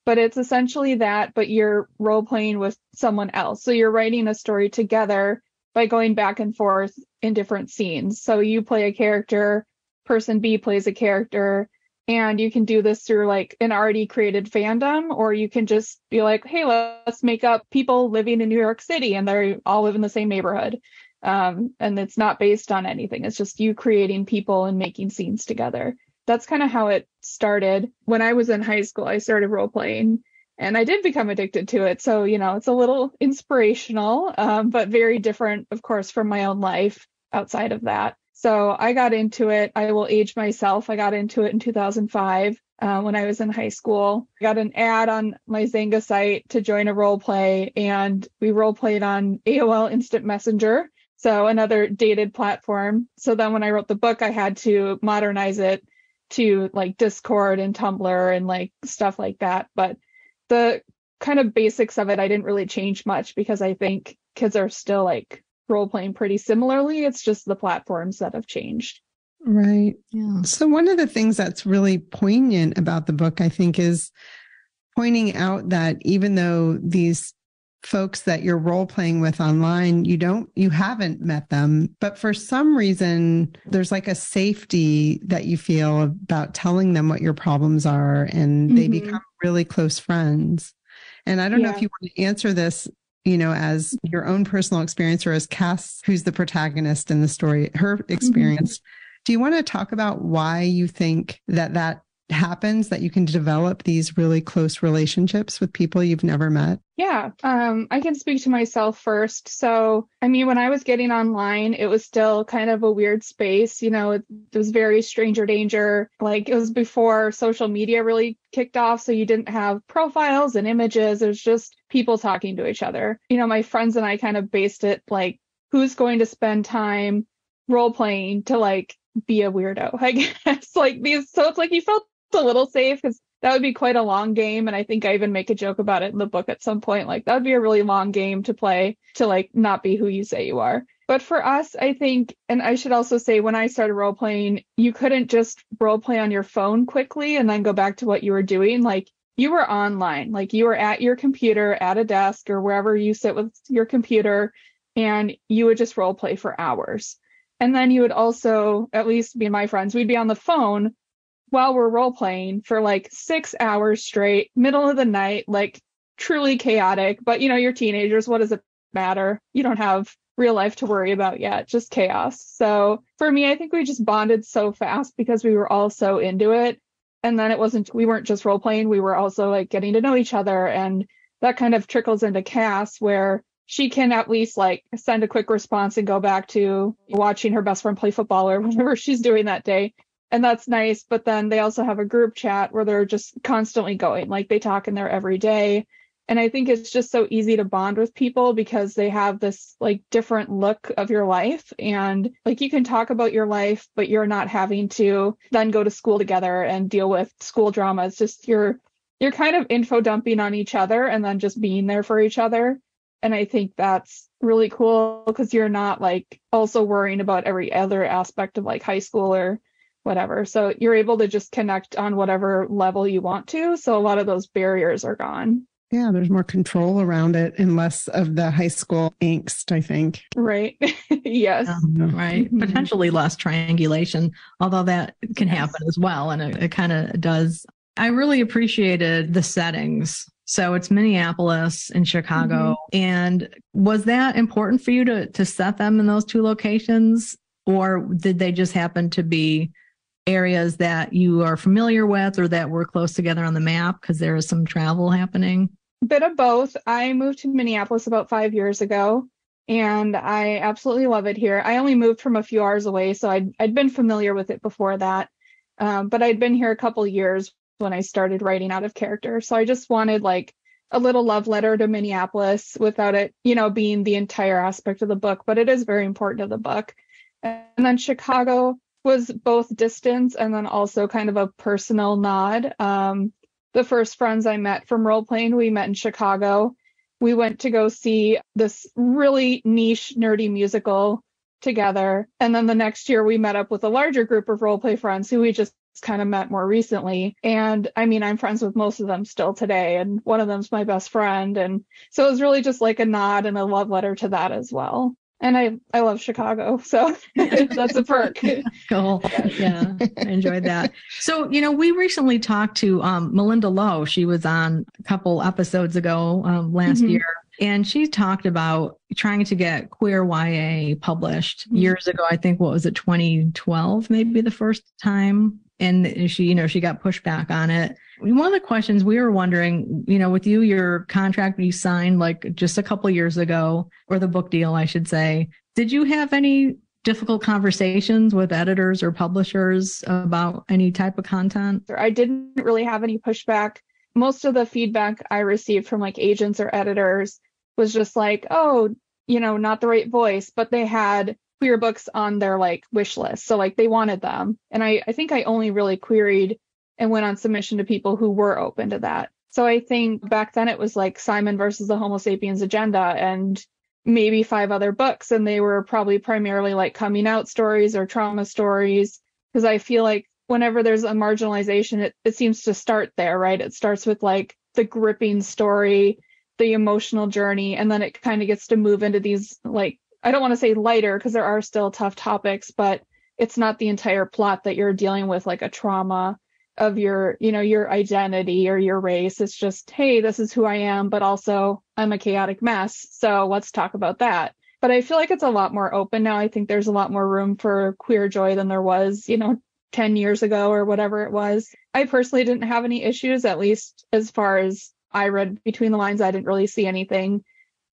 Speaker 3: but it's essentially that, but you're role playing with someone else. So you're writing a story together by going back and forth in different scenes. So you play a character person B plays a character. And you can do this through like an already created fandom, or you can just be like, hey, let's make up people living in New York City and they all live in the same neighborhood. And it's not based on anything. It's just you creating people and making scenes together. That's kind of how it started. When I was in high school, I started role playing and I did become addicted to it. So, it's a little inspirational, but very different, of course, from my own life outside of that. So I got into it. I will age myself. I got into it in 2005 when I was in high school. I got an ad on my Zynga site to join a role play, and we role played on AOL Instant Messenger, so another dated platform. So then when I wrote the book, I had to modernize it to like Discord and Tumblr and like stuff like that. But the kind of basics of it, I didn't really change much because I think kids are still like role playing pretty similarly. It's just the platforms that have changed.
Speaker 1: Right.
Speaker 2: Yeah.
Speaker 1: So one of the things that's really poignant about the book, I think, is pointing out that even though these folks that you're role playing with online, you haven't met them, but for some reason, there's like a safety that you feel about telling them what your problems are, and they become really close friends. And I don't know if you want to answer this, as your own personal experience, or as Cass, who's the protagonist in the story, her experience. Do you want to talk about why you think that happens, that you can develop these really close relationships with people you've never met?
Speaker 3: Yeah, I can speak to myself first. So, when I was getting online, it was still kind of a weird space. It was very stranger danger. Like, it was before social media really kicked off. So you didn't have profiles and images. It was just people talking to each other. My friends and I kind of based it like, who's going to spend time role playing to like be a weirdo, I guess. So it's like you felt a little safe because that would be quite a long game. And I think I even make a joke about it in the book at some point. Like, that would be a really long game to play to like not be who you say you are. But for us, I think, and I should also say, when I started role playing, you couldn't just role play on your phone quickly and then go back to what you were doing. Like, you were online, like you were at your computer at a desk or wherever you sit with your computer, and you would just role play for hours. And then you would also, at least me and my friends, we'd be on the phone while we're role playing for like 6 hours straight, middle of the night, like truly chaotic. But you're teenagers. What does it matter? You don't have real life to worry about yet, just chaos. So for me, I think we just bonded so fast because we were all so into it. And then we weren't just role playing. We were also like getting to know each other. And that kind of trickles into Cass, where she can at least like send a quick response and go back to watching her best friend play football or whatever she's doing that day. And that's nice. But then they also have a group chat where they're just constantly going, like they talk in there every day. And I think it's just so easy to bond with people because they have this like different look of your life. And like you can talk about your life, but you're not having to then go to school together and deal with school drama. It's just you're kind of info dumping on each other and then just being there for each other. And I think that's really cool because you're not like also worrying about every other aspect of like high school or whatever. So you're able to just connect on whatever level you want to. So a lot of those barriers are gone.
Speaker 1: Yeah, there's more control around it and less of the high school angst, I think.
Speaker 3: Right. Yes.
Speaker 2: Right. Potentially less triangulation, although that can happen as well. And it kind of does. I really appreciated the settings. So it's Minneapolis and Chicago. And was that important for you to set them in those two locations? Or did they just happen to be areas that you are familiar with or that were close together on the map because there is some travel happening?
Speaker 3: Bit of both. I moved to Minneapolis about 5 years ago, and I absolutely love it here. I only moved from a few hours away, so I'd been familiar with it before that. But I'd been here a couple years when I started writing out of character. So I just wanted like a little love letter to Minneapolis without it, being the entire aspect of the book, but it is very important to the book. And then Chicago was both distance and then also kind of a personal nod. The first friends I met from role playing, we met in Chicago. We went to go see this really niche, nerdy musical together. And then the next year we met up with a larger group of role play friends who we just kind of met more recently. And I'm friends with most of them still today. And one of them's my best friend. And so it was really just like a nod and a love letter to that as well. And I love Chicago, so that's a perk.
Speaker 2: Cool. Yeah, I enjoyed that. So, we recently talked to Melinda Lowe. She was on a couple episodes ago last year, and she talked about trying to get queer YA published years ago. I think, what was it, 2012, maybe the first time? And she got pushback on it. One of the questions we were wondering, with you, your contract you signed like just a couple years ago, or the book deal, I should say, did you have any difficult conversations with editors or publishers about any type of content?
Speaker 3: I didn't really have any pushback. Most of the feedback I received from like agents or editors was just like, oh, not the right voice, but they had queer books on their like wish list. So like they wanted them. And I think I only really queried and went on submission to people who were open to that. So I think back then it was like Simon versus the Homo sapiens agenda and maybe 5 other books. And they were probably primarily like coming out stories or trauma stories. Because I feel like whenever there's a marginalization, it seems to start there, right? It starts with like the gripping story, the emotional journey, and then it kind of gets to move into these like, I don't want to say lighter because there are still tough topics, but it's not the entire plot that you're dealing with like a trauma of your identity or your race. It's just, hey, this is who I am, but also I'm a chaotic mess. So let's talk about that. But I feel like it's a lot more open now. I think there's a lot more room for queer joy than there was, 10 years ago or whatever it was. I personally didn't have any issues, at least as far as I read between the lines. I didn't really see anything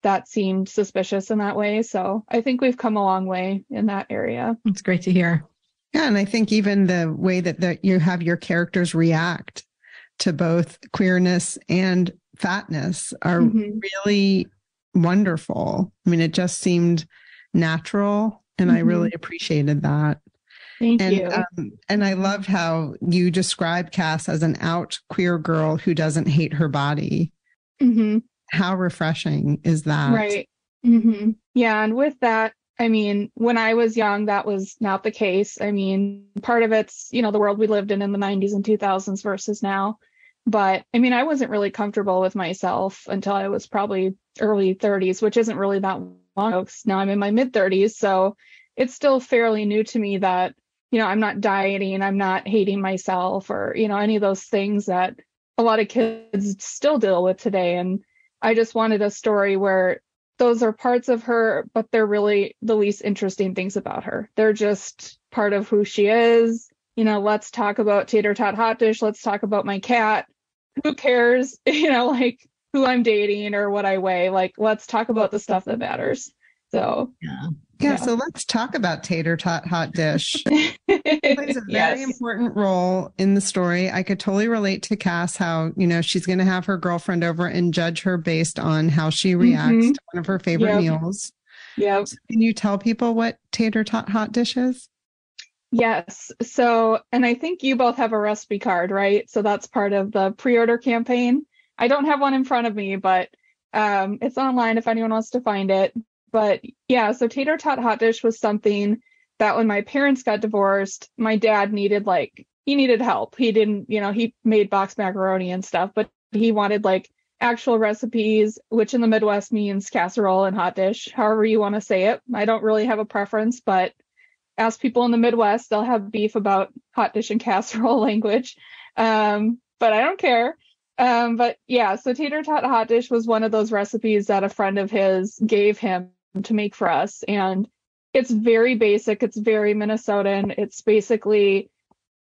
Speaker 3: that seemed suspicious in that way. So I think we've come a long way in that area.
Speaker 2: It's great to hear.
Speaker 1: Yeah. And I think even the way that you have your characters react to both queerness and fatness are really wonderful. I mean, it just seemed natural and I really appreciated that.
Speaker 3: Thank you.
Speaker 1: And I loved how you described Cass as an out queer girl who doesn't hate her body. How refreshing is that?
Speaker 3: Right. Yeah. And with that, I mean, when I was young, that was not the case. I mean, part of it's, the world we lived in the 90s and 2000s versus now. But I mean, I wasn't really comfortable with myself until I was probably early 30s, which isn't really that long ago. Now I'm in my mid 30s. So it's still fairly new to me that, I'm not dieting, I'm not hating myself or, any of those things that a lot of kids still deal with today. And I just wanted a story where those are parts of her, but they're really the least interesting things about her. They're just part of who she is. Let's talk about Tater Tot Hot Dish. Let's talk about my cat. Who cares, like who I'm dating or what I weigh? Like, let's talk about the stuff that matters. So,
Speaker 1: yeah. So let's talk about Tater Tot Hot Dish. It plays a very important role in the story. I could totally relate to Cass, how, she's going to have her girlfriend over and judge her based on how she reacts to one of her favorite meals.
Speaker 3: Yeah.
Speaker 1: So can you tell people what Tater Tot Hot Dish is?
Speaker 3: Yes. So, and I think you both have a recipe card, right? So that's part of the pre-order campaign. I don't have one in front of me, but it's online if anyone wants to find it. But yeah, so Tater Tot Hot Dish was something that when my parents got divorced, my dad needed help. He didn't, he made boxed macaroni and stuff, but he wanted like actual recipes, which in the Midwest means casserole and hot dish, however you want to say it. I don't really have a preference, but ask people in the Midwest, they'll have beef about hot dish and casserole language. But I don't care. But yeah, so Tater Tot Hot Dish was one of those recipes that a friend of his gave him to make for us. And it's very basic. It's very Minnesotan. It's basically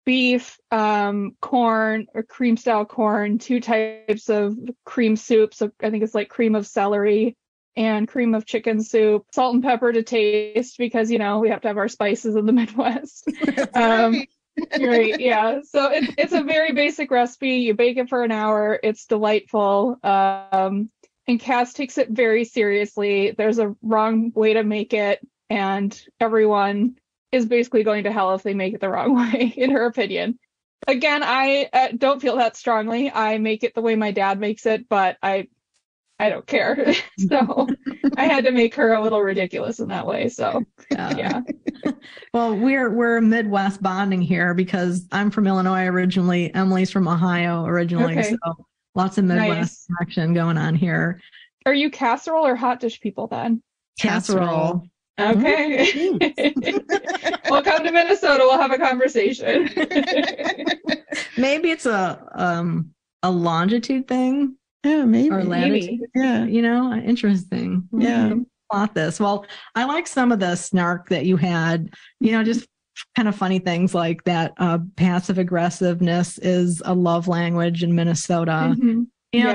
Speaker 3: beef, corn or cream style corn, 2 types of cream soup. So I think it's like cream of celery and cream of chicken soup, salt and pepper to taste because, we have to have our spices in the Midwest. Right. Yeah. So it's a very basic recipe. You bake it for an hour. It's delightful. And Cass takes it very seriously. There's a wrong way to make it. And everyone is basically going to hell if they make it the wrong way, in her opinion. Again, I don't feel that strongly. I make it the way my dad makes it, but I don't care. So I had to make her a little ridiculous in that way. So yeah.
Speaker 2: Well, we're Midwest bonding here because I'm from Illinois originally. Emily's from Ohio originally. Okay. So lots of Midwest connection going on here.
Speaker 3: Are you casserole or hot dish people then?
Speaker 2: Casserole.
Speaker 3: Okay. We'll come to Minnesota. We'll have a conversation.
Speaker 2: Maybe it's a longitude thing.
Speaker 1: Yeah, maybe.
Speaker 2: Or latitude.
Speaker 1: Yeah.
Speaker 2: Interesting.
Speaker 1: Yeah.
Speaker 2: Plot this. Well, I like some of the snark that you had, just kind of funny things like that. Passive aggressiveness is a love language in Minnesota.
Speaker 3: Mm-hmm.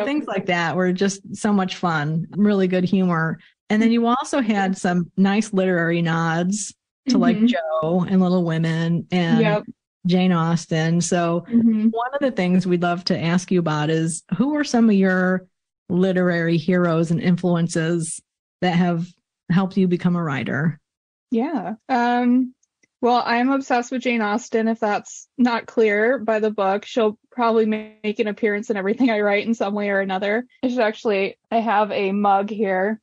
Speaker 2: Things like that were just so much fun, really good humor. And then you also had some nice literary nods to like Joe and Little Women and Jane Austen. So one of the things we'd love to ask you about is, who are some of your literary heroes and influences that have helped you become a writer?
Speaker 3: Yeah. Well, I'm obsessed with Jane Austen. If that's not clear by the book, she'll probably make an appearance in everything I write in some way or another. I have a mug here.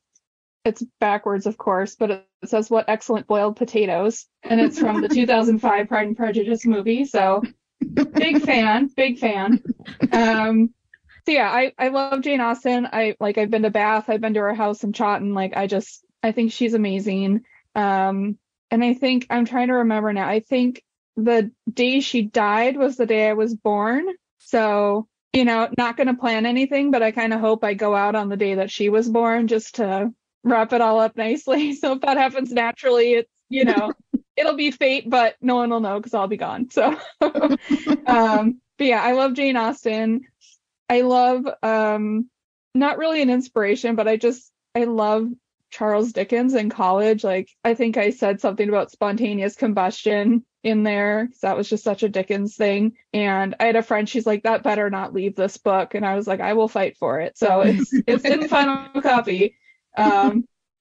Speaker 3: It's backwards, of course, but it says, "What excellent boiled potatoes." And it's from the 2005 Pride and Prejudice movie. So big fan. So yeah, I love Jane Austen. I've been to Bath. I've been to her house in Chawton. I think she's amazing. And I think, I'm trying to remember now, I think the day she died was the day I was born. So, not going to plan anything, but I kind of hope I go out on the day that she was born just to wrap it all up nicely. So if that happens naturally, it's, it'll be fate, but no one will know because I'll be gone. So, but yeah, I love Jane Austen. I love, not really an inspiration, but I love Charles Dickens in college. I think I said something about spontaneous combustion in there because that was just such a Dickens thing. And I had a friend, she's like, "That better not leave this book." And I was like, "I will fight for it." So it's in the final copy.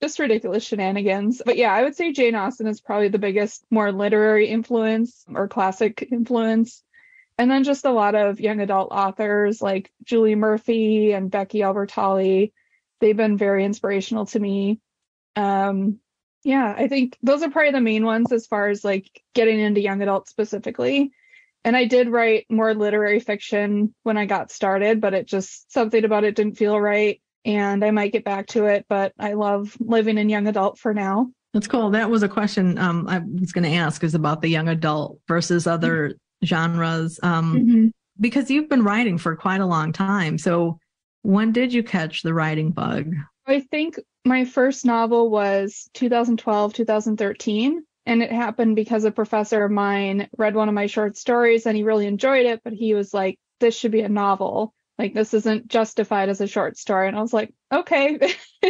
Speaker 3: Just ridiculous shenanigans. But yeah, I would say Jane Austen is probably the biggest, more literary influence or classic influence. And then just a lot of young adult authors like Julie Murphy and Becky Albertalli. They've been very inspirational to me. Yeah, I think those are probably the main ones as far as getting into young adults specifically. And I did write more literary fiction when I got started, but something about it didn't feel right. And I might get back to it, but I love living in young adult for now.
Speaker 2: That's cool. That was a question I was going to ask, is about the young adult versus other genres. Because you've been writing for quite a long time. So when did you catch the writing bug?
Speaker 3: I think my first novel was 2012, 2013. And it happened because a professor of mine read one of my short stories and he really enjoyed it, but he was like, "This should be a novel. This isn't justified as a short story." And I was like, "Okay,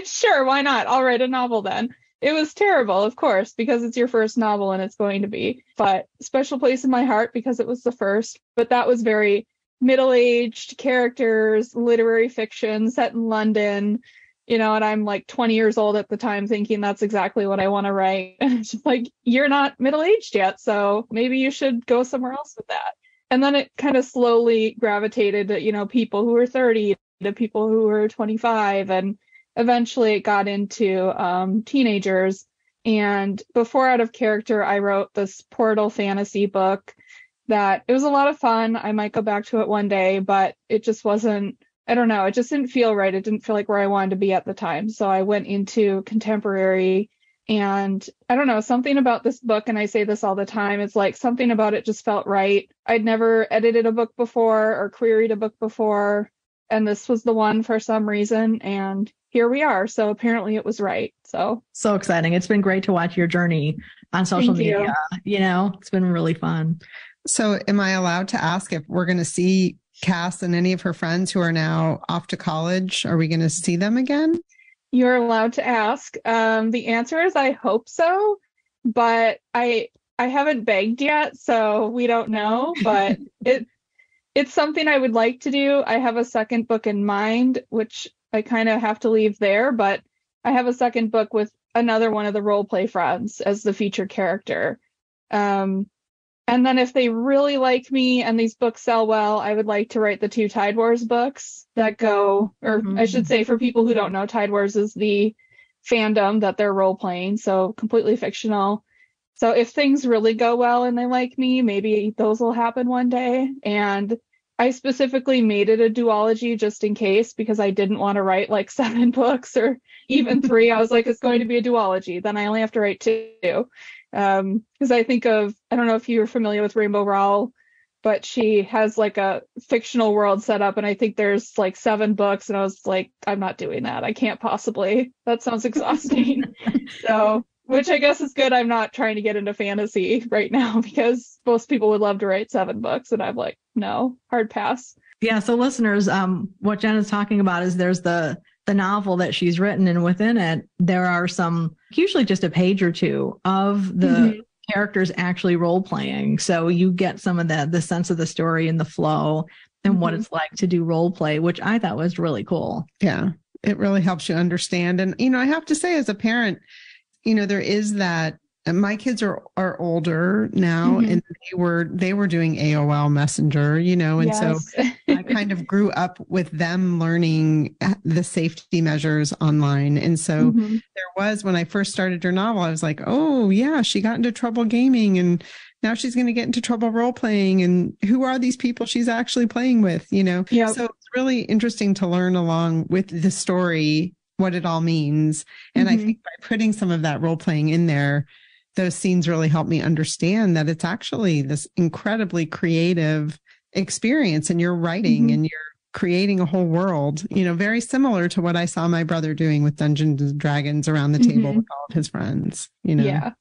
Speaker 3: sure, why not? I'll write a novel then." It was terrible, of course, because it's your first novel and it's going to be, but special place in my heart because it was the first. But that was very middle-aged characters, literary fiction set in London, and I'm 20 years old at the time thinking that's exactly what I want to write. And it's just you're not middle-aged yet, so maybe you should go somewhere else with that. And then it kind of slowly gravitated to, people who were 30 to people who were 25. And eventually it got into teenagers. And before Out of Character, I wrote this portal fantasy book that it was a lot of fun. I might go back to it one day, but it just wasn't, I don't know, it just didn't feel right. It didn't feel like where I wanted to be at the time. So I went into contemporary, and I don't know, something about this book, and I say this all the time, it's something about it just felt right. I'd never edited a book before or queried a book before, and this was the one for some reason, and here we are. So apparently it was right. So
Speaker 2: exciting. It's been great to watch your journey on social media. It's been really fun.
Speaker 1: So am I allowed to ask if we're going to see Cass and any of her friends who are now off to college? Are we going to see them again?
Speaker 3: You're allowed to ask. The answer is I hope so, but I haven't begged yet, so we don't know, but it's something I would like to do. I have a second book in mind, which I kind of have to leave there, but I have a second book with another one of the role play friends as the featured character. And then if they really like me and these books sell well, I would like to write the 2 Tide Wars books that go, or I should say, for people who don't know, Tide Wars is the fandom that they're role playing, so completely fictional. So if things really go well and they like me, maybe those will happen one day. And I specifically made it a duology just in case, because I didn't want to write like 7 books or even 3. I was like, it's going to be a duology. Then I only have to write 2. Because I think of, I don't know if you're familiar with Rainbow Rowell, but she has like a fictional world set up, and I think there's like 7 books, and I was like, I'm not doing that. I can't possibly. That sounds exhausting. So, which I guess is good. I'm not trying to get into fantasy right now, because most people would love to write 7 books, and I'm like, no, hard pass.
Speaker 2: Yeah. So listeners, what Jenna's talking about is there's the novel that she's written, and within it, there are some, usually just a page or 2 of the characters actually role playing. So you get some of the sense of the story and the flow and what it's like to do role play, which I thought was really cool.
Speaker 1: Yeah, it really helps you understand. And, I have to say, as a parent, there is that. And my kids are older now, and they were doing AOL Messenger, and so I kind of grew up with them learning the safety measures online. And so there was, when I first started her novel, I was like, oh yeah, she got into trouble gaming, and now she's going to get into trouble role playing. And who are these people she's actually playing with? So it's really interesting to learn along with the story what it all means. And I think by putting some of that role playing in there, those scenes really help me understand that it's actually this incredibly creative experience, and you're writing and you're creating a whole world, very similar to what I saw my brother doing with Dungeons and Dragons around the table with all of his friends,
Speaker 3: Yeah,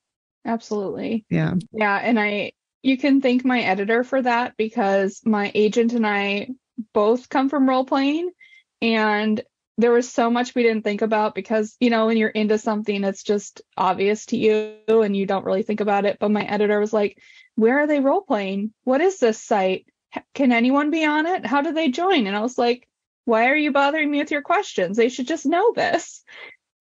Speaker 3: absolutely.
Speaker 1: Yeah.
Speaker 3: Yeah. And you can thank my editor for that, because my agent and I both come from role playing, and there was so much we didn't think about, because, when you're into something, it's just obvious to you and you don't really think about it. But my editor was like, where are they role playing? What is this site? Can anyone be on it? How do they join? And I was like, why are you bothering me with your questions? They should just know this.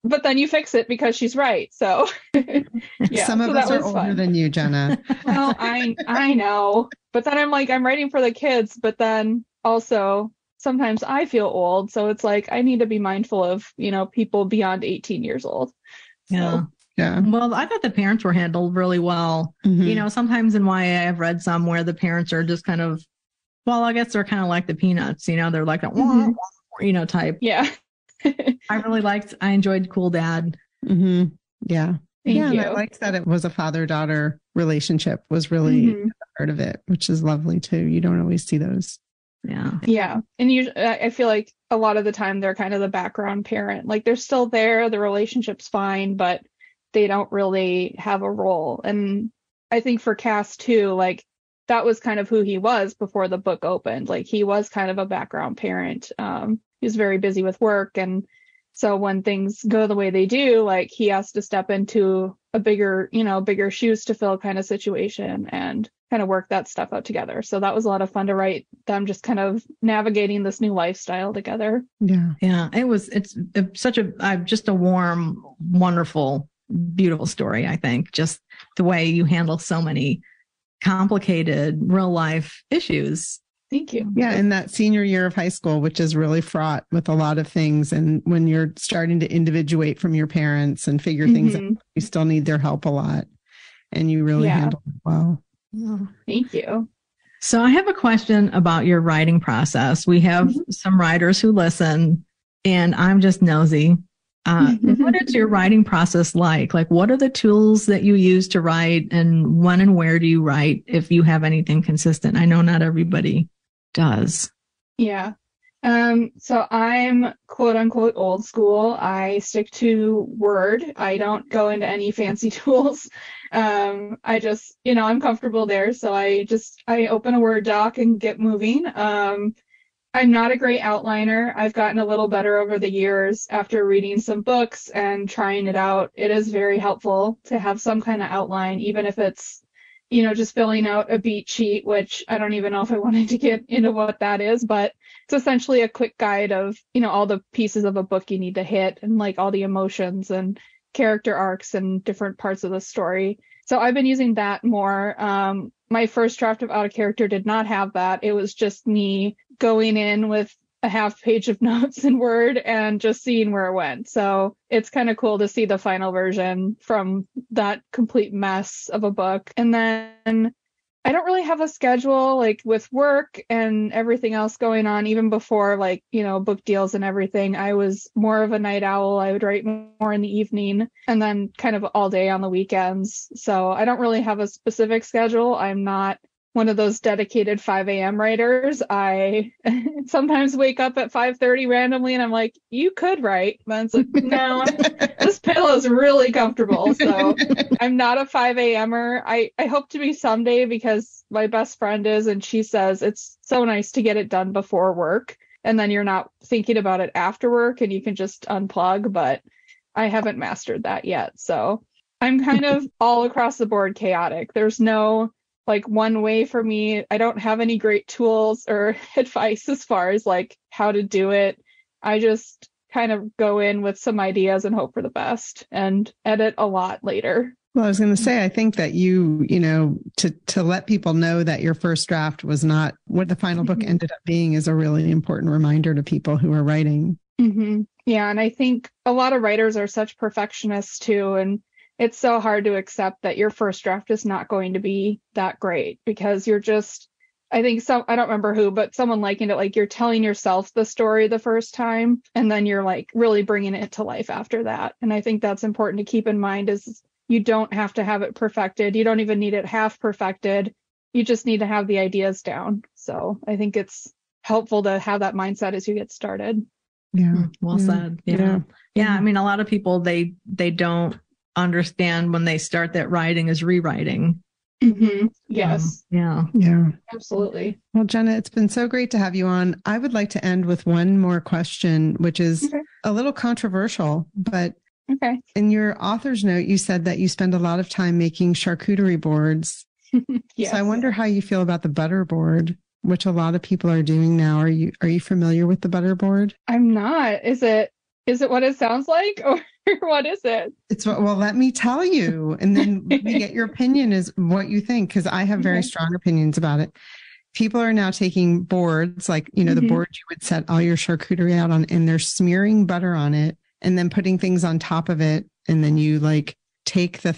Speaker 3: But then you fix it because she's right. So yeah,
Speaker 1: some of us are older
Speaker 3: fun.
Speaker 1: Than you, Jenna.
Speaker 3: Well, I know. But then I'm like, I'm writing for the kids, but then also sometimes I feel old. So it's like, I need to be mindful of, people beyond 18 years old. So.
Speaker 1: Yeah.
Speaker 2: Well, I thought the parents were handled really well. Sometimes in YA, I've read some where the parents are just kind of, well, I guess they're kind of like the Peanuts, they're like a, type.
Speaker 3: Yeah.
Speaker 2: I enjoyed Cool Dad.
Speaker 1: Yeah.
Speaker 3: Thank you.
Speaker 1: And I liked that it was a father-daughter relationship was really part of it, which is lovely too. You don't always see those.
Speaker 3: Yeah. And I feel like a lot of the time they're kind of the background parent. Like, they're still there, the relationship's fine, but they don't really have a role. And I think for Cass too, like, that was kind of who he was before the book opened. Like, he was kind of a background parent. He was very busy with work. And so when things go the way they do, like, he has to step into a bigger shoes to fill kind of situation and kind of work that stuff out together. So that was a lot of fun to write them just kind of navigating this new lifestyle together.
Speaker 2: Yeah. It's such just a warm, wonderful, beautiful story. I think just the way you handle so many complicated real life issues.
Speaker 3: Thank you.
Speaker 1: Yeah. And that senior year of high school, which is really fraught with a lot of things. And when you're starting to individuate from your parents and figure things out, you still need their help a lot. And you really handle it well.
Speaker 3: Thank you.
Speaker 2: So I have a question about your writing process. We have some writers who listen, and I'm just nosy. What is your writing process like? Like, what are the tools that you use to write, and when and where do you write, if you have anything consistent? I know not everybody does.
Speaker 3: Yeah. So I'm quote unquote old school. I stick to Word. I don't go into any fancy tools. I just, I'm comfortable there. So I open a Word doc and get moving. I'm not a great outliner. I've gotten a little better over the years after reading some books and trying it out. It is very helpful to have some kind of outline, even if it's, just filling out a beat sheet, which I don't even know if I wanted to get into what that is, but it's essentially a quick guide of, all the pieces of a book you need to hit, and like all the emotions and character arcs and different parts of the story. So I've been using that more. My first draft of Out of Character did not have that. It was just me going in with a half page of notes in Word and just seeing where it went. So it's kind of cool to see the final version from that complete mess of a book. And then I don't really have a schedule, like with work and everything else going on. Even before, like, book deals and everything, I was more of a night owl. I would write more in the evening and then kind of all day on the weekends. So I don't really have a specific schedule. I'm not one of those dedicated 5 a.m. writers. I sometimes wake up at 5:30 randomly and I'm like, you could write. But it's like, no, this pillow is really comfortable. So I'm not a 5 a.m.er. I hope to be someday, because my best friend is, and she says it's so nice to get it done before work. And then you're not thinking about it after work and you can just unplug. But I haven't mastered that yet. So I'm kind of all across the board chaotic. There's no like one way for me. I don't have any great tools or advice as far as like how to do it. I just kind of go in with some ideas and hope for the best and edit a lot later.
Speaker 1: Well, I was going to say, I think that to let people know that your first draft was not what the final book ended up being is a really important reminder to people who are writing.
Speaker 3: Mm-hmm. Yeah. And I think a lot of writers are such perfectionists too. And it's so hard to accept that your first draft is not going to be that great, because you're just, I think I don't remember who, but someone likened it like you're telling yourself the story the first time and then you're like really bringing it to life after that. And I think that's important to keep in mind, is you don't have to have it perfected. You don't even need it half perfected. You just need to have the ideas down. So I think it's helpful to have that mindset as you get started.
Speaker 1: Yeah.
Speaker 2: Well said. Yeah. I mean, a lot of people, they don't understand when they start that writing is rewriting.
Speaker 3: Mm-hmm. Yes.
Speaker 2: Yeah.
Speaker 3: Absolutely.
Speaker 1: Well, Jenna, it's been so great to have you on. I would like to end with one more question, which is a little controversial, but in your author's note, you said that you spend a lot of time making charcuterie boards.
Speaker 3: Yes.
Speaker 1: So I wonder how you feel about the butter board, which a lot of people are doing now. Are you familiar with the butter board?
Speaker 3: I'm not. Is it what it sounds like, or what is it?
Speaker 1: Well, let me tell you, and then we get your opinion is what you think, because I have very strong opinions about it. People are now taking boards, like, the board you would set all your charcuterie out on, and they're smearing butter on it and then putting things on top of it. And then you like take the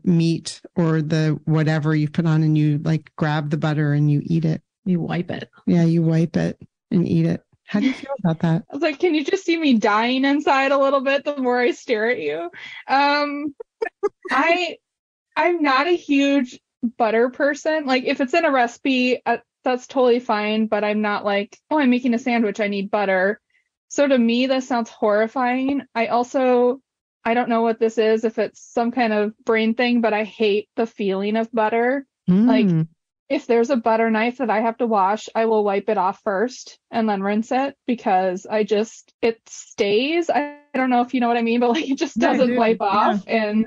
Speaker 1: meat or the whatever you put on, and you like grab the butter and you eat it.
Speaker 2: You wipe it.
Speaker 1: Yeah, you wipe it and eat it. How do you feel about that?
Speaker 3: I was like, can you just see me dying inside a little bit the more I stare at you? I'm not a huge butter person. Like, if it's in a recipe, that's totally fine. But I'm not like, oh, I'm making a sandwich, I need butter. So to me, this sounds horrifying. I don't know what this is, if it's some kind of brain thing, but I hate the feeling of butter. Like, if there's a butter knife that I have to wash, I will wipe it off first and then rinse it, because it stays. I don't know if you know what I mean, but like it just doesn't wipe off. And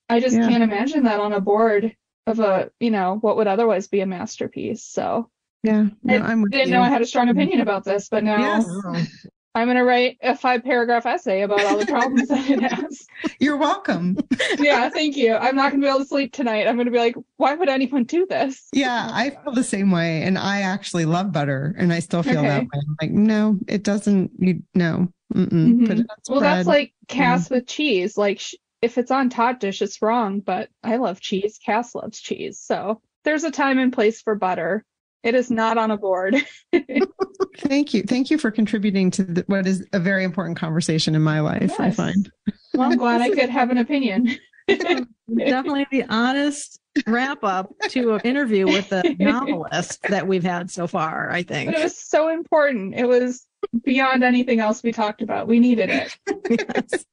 Speaker 3: I just can't imagine that on a board of what would otherwise be a masterpiece. So
Speaker 1: I
Speaker 3: didn't know I had a strong opinion about this, but now I'm going to write a 5-paragraph essay about all the problems that it has.
Speaker 1: You're welcome.
Speaker 3: Yeah, thank you. I'm not going to be able to sleep tonight. I'm going to be like, why would anyone do this?
Speaker 1: Yeah, I feel the same way. And I actually love butter, and I still feel that way. I'm like, no, it doesn't. No. Put it on spread.
Speaker 3: Well, that's like Cass with cheese. Like, if it's on top dish, it's wrong. But I love cheese. Cass loves cheese. So there's a time and place for butter. It is not on a board.
Speaker 1: Thank you. Thank you for contributing to what is a very important conversation in my life, yes. I find.
Speaker 3: Well, I'm glad I could have an opinion.
Speaker 2: Definitely the honest wrap up to an interview with the novelist that we've had so far, I think.
Speaker 3: But it was so important. It was beyond anything else we talked about. We needed it.
Speaker 1: Yes.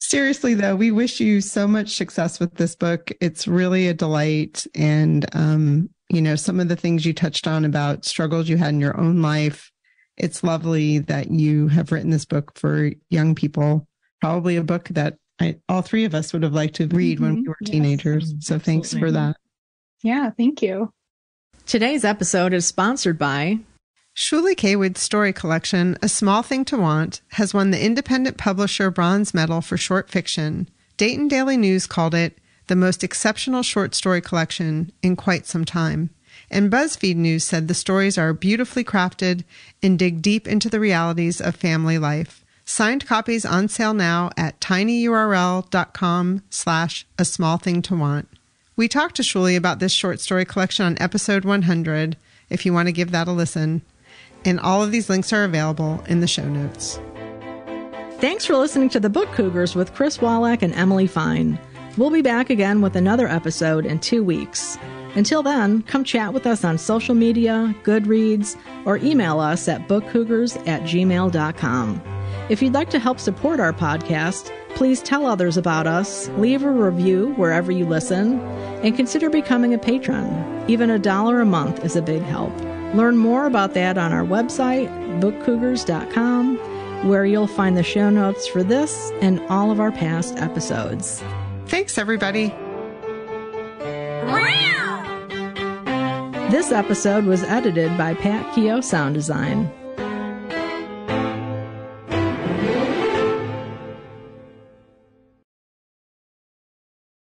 Speaker 1: Seriously, though, we wish you so much success with this book. It's really a delight. And, some of the things you touched on about struggles you had in your own life. It's lovely that you have written this book for young people, probably a book that all three of us would have liked to read when we were teenagers. So thanks for that.
Speaker 3: Yeah, thank you.
Speaker 2: Today's episode is sponsored by
Speaker 1: Shuli Kaywood's story collection, A Small Thing to Want, has won the Independent Publisher Bronze Medal for short fiction. Dayton Daily News called it the most exceptional short story collection in quite some time. And BuzzFeed News said the stories are beautifully crafted and dig deep into the realities of family life. Signed copies on sale now at tinyurl.com/a small thing to want. We talked to Shuli about this short story collection on episode 100, if you want to give that a listen. And all of these links are available in the show notes.
Speaker 2: Thanks for listening to The Book Cougars with Chris Wallach and Emily Fine. We'll be back again with another episode in 2 weeks. Until then, come chat with us on social media, Goodreads, or email us at bookcougars@gmail.com. If you'd like to help support our podcast, please tell others about us, leave a review wherever you listen, and consider becoming a patron. Even $1 a month is a big help. Learn more about that on our website, bookcougars.com, where you'll find the show notes for this and all of our past episodes.
Speaker 1: Thanks, everybody.
Speaker 2: This episode was edited by Pat Keogh Sound Design.